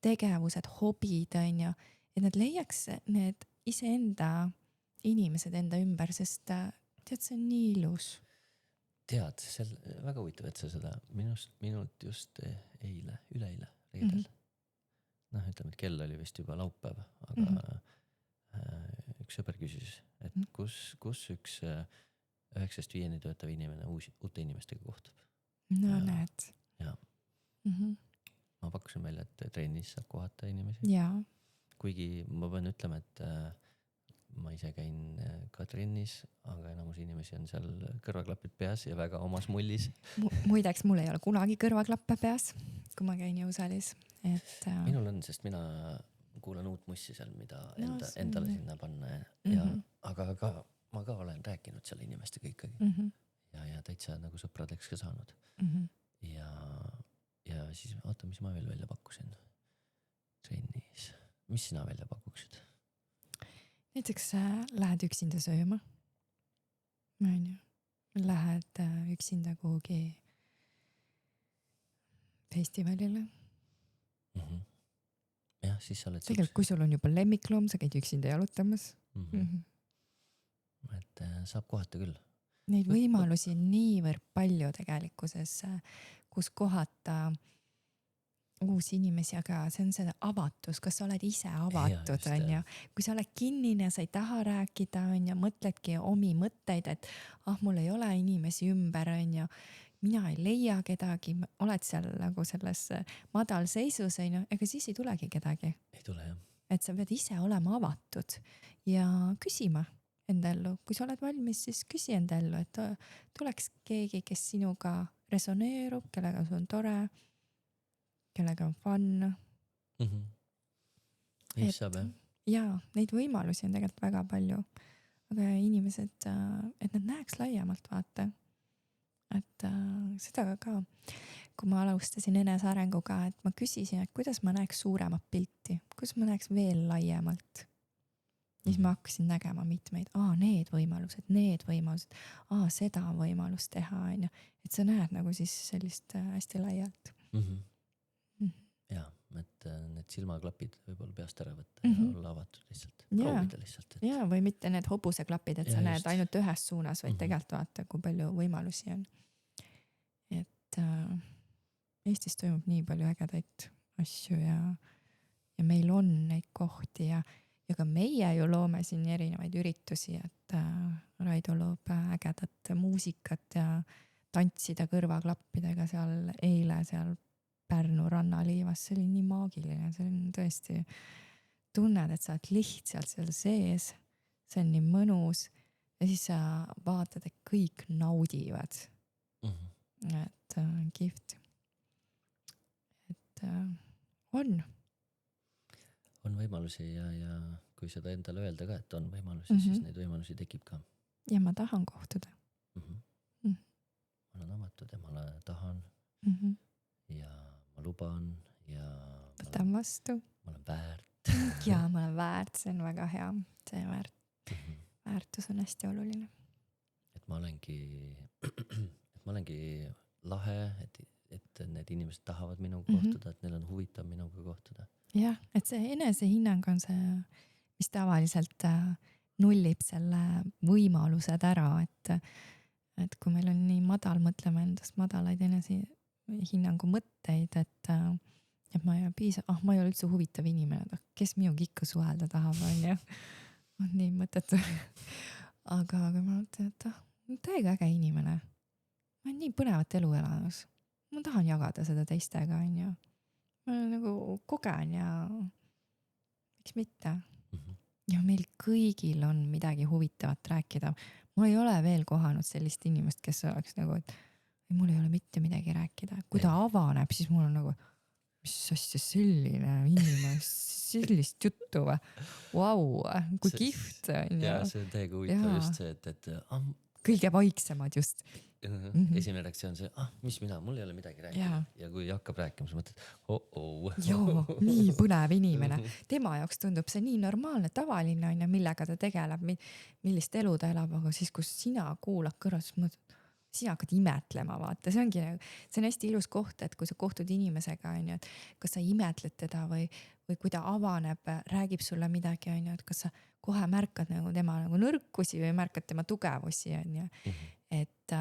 tegevused, hobid, on ju, et nad leiaks need iseenda inimesed enda ümber, sest tead, see on nii ilus. Tead, väga huvitav, et sa seda minult just üleeile, reedel. Noh, ütleme, et kell oli vist juba laupäev, aga üks sõber küsis, et kus üks 9-5 töötav inimene uute inimestega kohtub. No näed. Ja. Ma pakkusin välja, et trennis saab kohata inimesi. Jaa. Kuigi ma pean ütlema, et ma ise käin ka trennis, aga enamus inimesi on seal kõrvaklapid peas ja väga omas mullis. Muideks, mul ei ole kunagi kõrvaklappe peas, kui ma käin jõusaalis. Minul on, sest mina kuulan uut mussi seal, mida endale sinna panna. Ja, aga ma ka olen rääkinud seal inimestega ikkagi. Ja täitsa nagu sõpradeks ka saanud. Ja siis oota, mis ma veel välja pakkusin trennis. Mis sina välja pakuksid? Näiteks lähed üksinda sööma. Lähed üksinda kuhugi festivalile. Jah, siis sa oled tegelikult, kui sul on juba lemmikloom, sa käid üksinda jalutamas. Et saab kohata küll. Neid võimalusi niivõrd palju tegelikkuses, kus kohata uusi inimesi, aga see on see avatus, kas sa oled ise avatud, on ju. Kui sa oled kinnine, sa ei taha rääkida, on ju, mõtledki omi mõtteid, et mul ei ole inimesi ümber, on ju, mina ei leia kedagi, oled seal nagu selles madal seisus, on ju, ega siis ei tulegi kedagi. Ei tule, jah. Et sa pead ise olema avatud ja küsima enda ellu. Kui sa oled valmis, siis küsi enda ellu, et tuleks keegi, kes sinuga resoneerub, kellega sul on tore, kellega on fun. Just saab, jah. Jaa, neid võimalusi on tegelikult väga palju. Aga inimesed, et nad näeks laiemalt, vaata. Et seda ka, kui ma alustasin enesearenguga, et ma küsisin, et kuidas ma näeks suuremat pilti, kuidas ma näeks veel laiemalt. Siis ma hakkasin nägema mitmeid, need võimalused, seda on võimalus teha, on ju. Et sa näed nagu siis sellist hästi laialt. Jaa, et need silmaklapid võib-olla peast ära võtta ja olla avatud lihtsalt. Proovida lihtsalt. Jaa, või mitte need hobuseklapid, et sa näed ainult ühes suunas, vaid tegelikult vaata, kui palju võimalusi on. Et Eestis toimub nii palju ägedaid asju ja meil on neid kohti ja ka meie ju loome siin erinevaid üritusi, et Raido loob ägedat muusikat ja tantsida kõrvaklappidega seal eile seal Pärnu rannaliivas, see oli nii maagiline, see on tõesti, tunned, et sa oled lihtsalt seal sees, see on nii mõnus ja siis sa vaatad, et kõik naudivad. Et kihvt. Et on võimalusi ja kui seda endale öelda ka, et on võimalusi, siis neid võimalusi tekib ka. Ja ma tahan kohtuda. Ma olen avatud ja ma tahan ja ma luban ja võtan vastu. Ma olen väärt. Ja ma olen väärt, see on väga hea. See väärtus on hästi oluline. Et ma olengi lahe, et need inimesed tahavad minuga kohtuda, et neil on huvitav minuga kohtuda. Jah, et see enesehinnang on see, mis tavaliselt nullib selle võimalused ära, et kui meil on nii madal, mõtleme endast madalaid enesehinnangu mõtteid, et ma ei ole üldse huvitav inimene, kes minuga ikka suhelda tahab, on nii mõttetu. Aga ma mõtlen, et täiega äge inimene. Ma olen nii põnevat elu elamas. Ma tahan jagada seda teistega, ma nagu kogen ja miks mitte. Ja meil kõigil on midagi huvitavat rääkida. Ma ei ole veel kohanud sellist inimest, kes oleks nagu, et mul ei ole mitte midagi rääkida. Kui ta avaneb, siis mul on nagu, mis asja selline inimene, sellist juttu või? Vau, kui kihvt on. Ja see on täiega huvitav just see, et kõige vaiksemad just. Esimene reaktsioon see, mis mina, mul ei ole midagi rääkida. Ja kui hakkab rääkima, siis mõtled, joo, nii põnev inimene. Tema jaoks tundub see nii normaalne, tavaline on ja millega ta tegeleb, millist elu ta elab, aga siis, kus sina kuulad kõrval, siis mõtled, sina hakkad imetlema, vaata, see on hästi ilus koht, et kui sa kohtud inimesega, on ju, et kas sa imetled teda või kui ta avaneb, räägib sulle midagi, on ju, et kas sa kohe märkad nagu tema nagu nõrkusi või märkad tema tugevusi, on ju. Et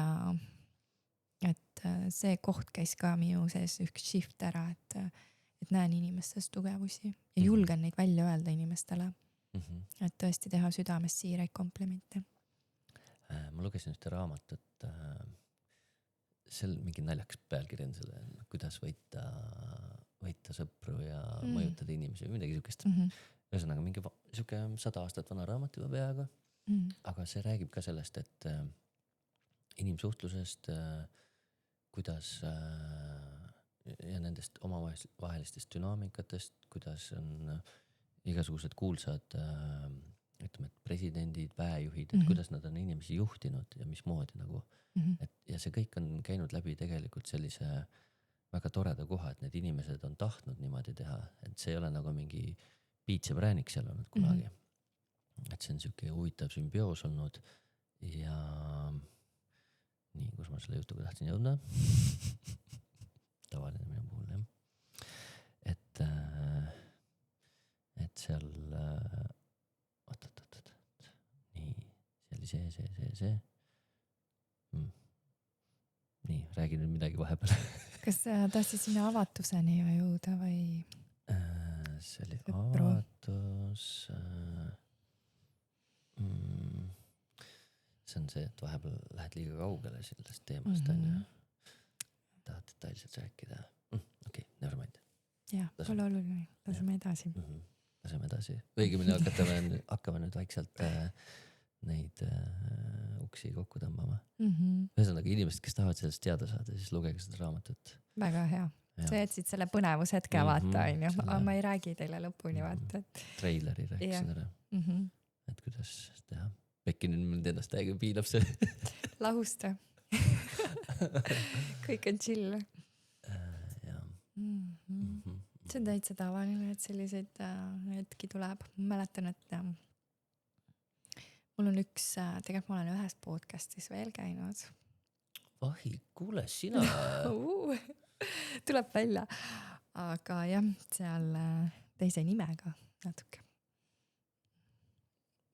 see koht käis ka minu sees üks shift ära, et näen inimestes tugevusi ja julgen neid välja öelda inimestele. Et tõesti teha südames siiraid komplimente. Ma lugesin ühte raamatut, seal mingi naljakas pealkiri on selle, kuidas võita sõpru ja mõjutada inimesi või midagi sihukest. Ühesõnaga mingi sihuke 100 aastat vana raamat juba peaga, aga see räägib ka sellest, et inimsuhtlusest, kuidas ja nendest omavahelistest dünaamikatest, kuidas on igasugused kuulsad ütleme, et presidendid, väejuhid, et kuidas nad on inimesi juhtinud ja mismoodi nagu, ja see kõik on käinud läbi tegelikult sellise väga toreda koha, et need inimesed on tahtnud niimoodi teha, et see ei ole nagu mingi piits ja präänik seal olnud kunagi. Et see on siuke huvitav sümbioos olnud ja nii, kus ma selle jutuga tahtsin jõudma? Tavaline minu puhul, jah. Et seal nii, see. Nii, räägi nüüd midagi vahepeal. Kas tahtsid sinna avatuseni jõuda või? See oli avatus. See on see, et vahepeal lähed liiga kaugele sellest teemast, on ju. Tahad detailselt rääkida. Okei, never mind. Jah, pole oluline. Laseme edasi. Laseme edasi. Õigemini hakkame nüüd vaikselt neid uksi kokku tõmbama. Ühesõnaga inimesed, kes tahavad sellest teada saada, siis lugege seda raamatut. Väga hea. Sa jätsid selle põnevushetke vaata, on ju. Aga ma ei räägi teile lõpuni vaata. Traileri rääkisin ära. Et kuidas teha. Pekki nüüd endast aega piinab see. Lahusta. Kõik on chill. See on täitsa tavaline, et selliseid hetki tuleb. Ma mäletan, et mul on tegelikult ma olen ühes podcastis veel käinud. Vahi, kuule, sina. Tuleb välja. Aga jah, seal teise nimega natuke.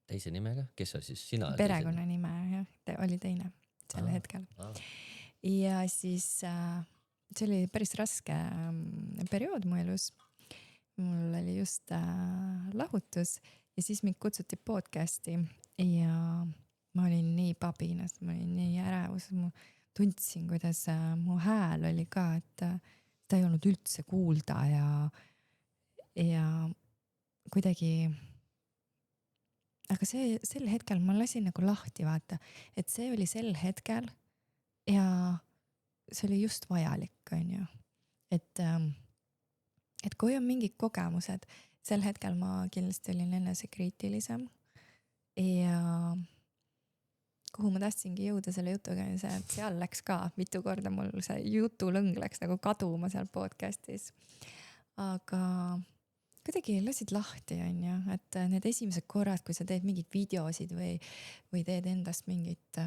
Teise nimega? Kes on siis sina? Perekonna nime, jah. Oli teine sel hetkel. Ja siis see oli päris raske periood mu elus. Mul oli just lahutus ja siis mind kutsuti podcasti ja ma olin nii pabinas, ma olin nii ärevus. Ma tundsin, kuidas mu hääl oli ka, et ta ei olnud üldse kuulda ja kuidagi. Aga sel hetkel ma lasin nagu lahti vaata, et see oli sel hetkel ja see oli just vajalik, on ju. Et kui on mingid kogemused, sel hetkel ma kindlasti olin enesekriitilisem ja kuhu ma tahtsingi jõuda selle jutuga, et seal läks ka mitu korda mul see jutulõng läks nagu kaduma seal podcastis. Aga kuidagi lasid lahti, on ju, et need esimesed korrad, kui sa teed mingid videosid või teed endast mingit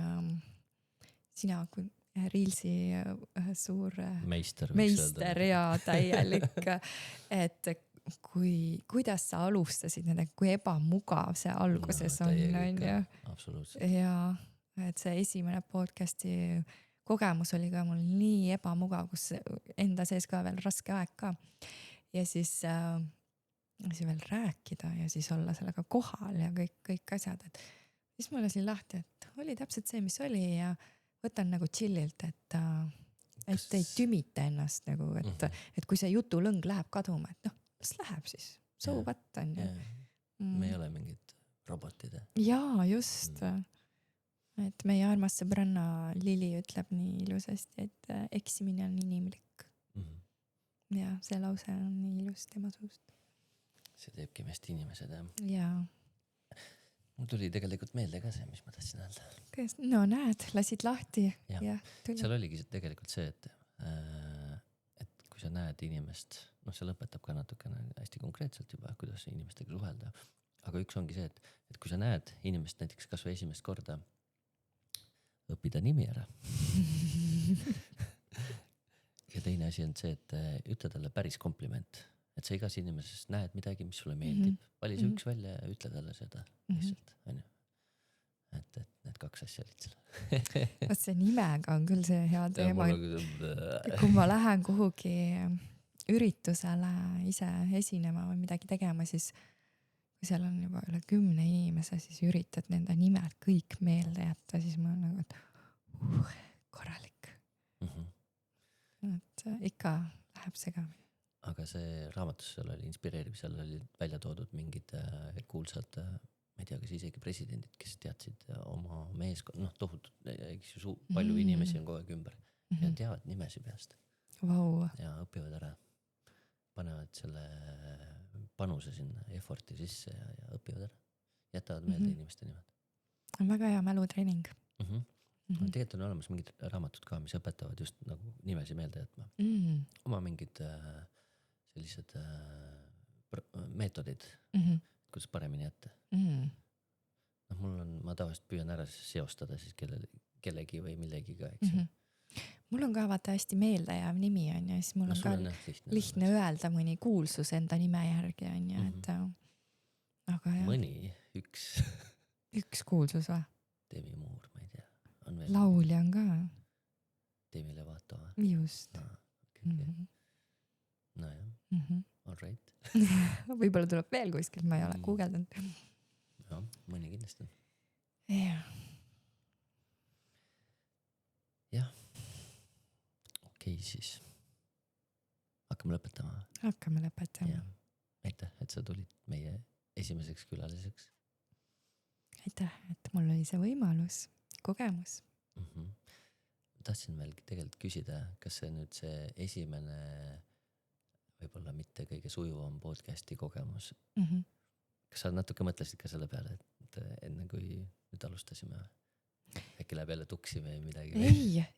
sina kui Reelsi suur meister ja täielik, et kuidas sa alustasid nende, kui ebamugav see alguses on ju. Ja et see esimene podcasti kogemus oli ka mul nii ebamugav, kus enda sees ka veel raske aeg ka. Ja siis veel rääkida ja siis olla sellega kohal ja kõik asjad, et siis ma lasin lahti, et oli täpselt see, mis oli ja võtan nagu chillilt, et ei tümita ennast nagu, et kui see jutulõng läheb kaduma, et noh, las läheb siis, so what on ju. Me ei ole mingid robotid. Jaa, just. Et meie armas sõbranna Lili ütleb nii ilusasti, et eksimine on inimlik. Ja see lause on nii ilus tema suust. See teebki meist inimesed, jah? Jaa. mul tuli tegelikult meelde ka see, mis ma tahtsin öelda. No näed, lasid lahti ja tuli. Seal oligi tegelikult see, et kui sa näed inimest, noh, see lõpetab ka natukene hästi konkreetselt juba, kuidas inimestega suhelda. Aga üks ongi see, et kui sa näed inimest näiteks kas või esimest korda, õppida nimi ära. Ja teine asi on see, et ütle talle päris kompliment. Et sa igas inimeses näed midagi, mis sulle meeldib. Vali see üks välja ja ütle talle seda lihtsalt, on ju. Et need kaks asja lihtsalt. Vot see nimega on küll see hea teema. Kui ma lähen kuhugi üritusele ise esinema või midagi tegema, siis kui seal on juba üle 10 inimese, siis üritad nende nimed kõik meelde jätta, siis ma olen nagu, et korralik. Et ikka läheb segamini. Aga see raamatus seal oli inspireeriv, seal oli välja toodud mingid kuulsad, ma ei tea, kas isegi presidendid, kes teadsid oma meeskond, noh, tohutult, palju inimesi on kogu aeg ümber ja teavad nimesi peast. Wow. Ja õpivad ära, panevad selle panuse sinna efforti sisse ja õpivad ära, jätavad meelde inimeste nimed. On väga hea mälutreening. Tegelikult on olemas mingid raamatud ka, mis õpetavad just nagu nimesi meelde jätma. Oma mingid sellised meetodid, kuidas paremini jätta. Ma tavaliselt püüan ära seostada siis kellegi või millegiga, eks. Mul on ka vaata hästi meeldejääv nimi on ja siis mul on ka lihtne öelda mõni kuulsus enda nime järgi on ja et aga jah. Mõni, üks kuulsus või? Demi Moore, ma ei tea. Laulja on ka. Demi Lovato. Just. No jah, all right. Võib-olla tuleb veel kuskil, ma ei ole guugeldanud. Jah, mõni kindlasti. Jah. Jah. Okei, siis hakkame lõpetama. Hakkame lõpetama. Aitäh, et sa tulid meie esimeseks külaliseks. Aitäh, et mul oli see võimalus, kogemus. Tahtsin veel tegelikult küsida, kas see nüüd see esimene võib-olla mitte kõige sujuvam podcasti kogemus. Kas sa natuke mõtlesid ka selle peale, et enne kui nüüd alustasime, äkki läheb jälle tuksi või midagi?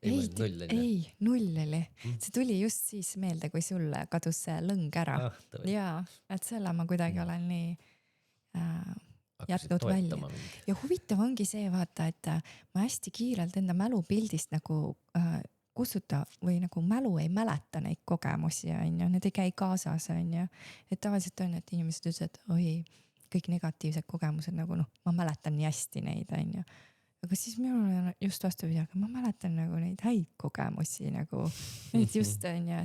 Ei, null oli. See tuli just siis meelde, kui sulle kadus see lõng ära. Jaa, et selle ma kuidagi olen nii jätnud välja. Ja huvitav ongi see, vaata, et ma hästi kiirelt enda mälupildist nagu kustuta või nagu mälu ei mäleta neid kogemusi, on ju, need ei käi kaasas, on ju. Et tavaliselt on, et inimesed ütlevad, et oi, kõik negatiivsed kogemused nagu ma mäletan nii hästi neid, on ju. Aga siis minul on just vastupidi, aga ma mäletan nagu neid häid kogemusi nagu, et just on ju,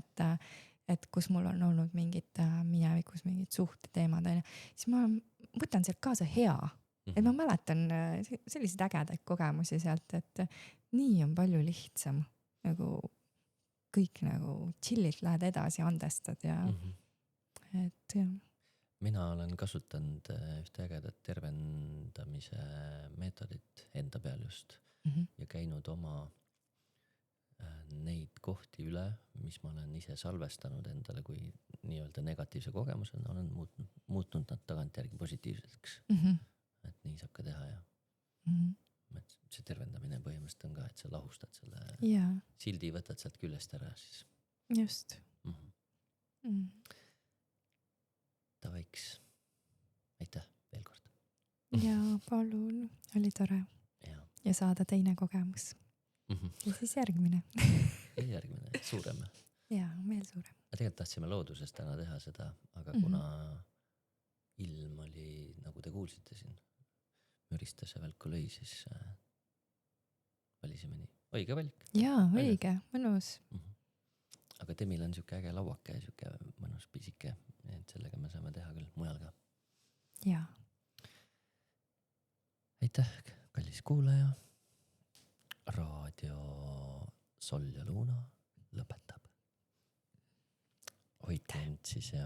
et kus mul on olnud mingid minevikus mingid suhteteemad, on ju, siis ma võtan sealt kaasa hea, et ma mäletan selliseid ägedaid kogemusi sealt, et nii on palju lihtsam nagu kõik nagu chillid, lähed edasi, andestad ja et jah. Mina olen kasutanud ühte ägedat tervendamise meetodit enda peal just ja käinud oma neid kohti üle, mis ma olen ise salvestanud endale kui nii-öelda negatiivse kogemusena, olen muutnud nad tagantjärgi positiivseks. Et nii saab ka teha ja see tervendamine põhimõtteliselt on ka, et sa lahustad selle sildi, võtad sealt küljest ära siis. Just. Tavaiks. Aitäh veel kord. Ja palun, oli tore. Ja saada teine kogemus. Ja siis järgmine. Ja järgmine, suurem. Ja, veel suurem. Tegelikult tahtsime looduses täna teha seda, aga kuna ilm oli, nagu te kuulsite siin, müristas ja välku lõi, siis valisime nii. Õige valik. Jaa, õige, mõnus. Aga Demil on siuke äge lauake ja siuke mõnus pisike, et sellega me saame teha küll mujal ka. Jaa. Aitäh, kallis kuulaja. Raadio Sol ja Luuna lõpetab. Hoidke end siis ja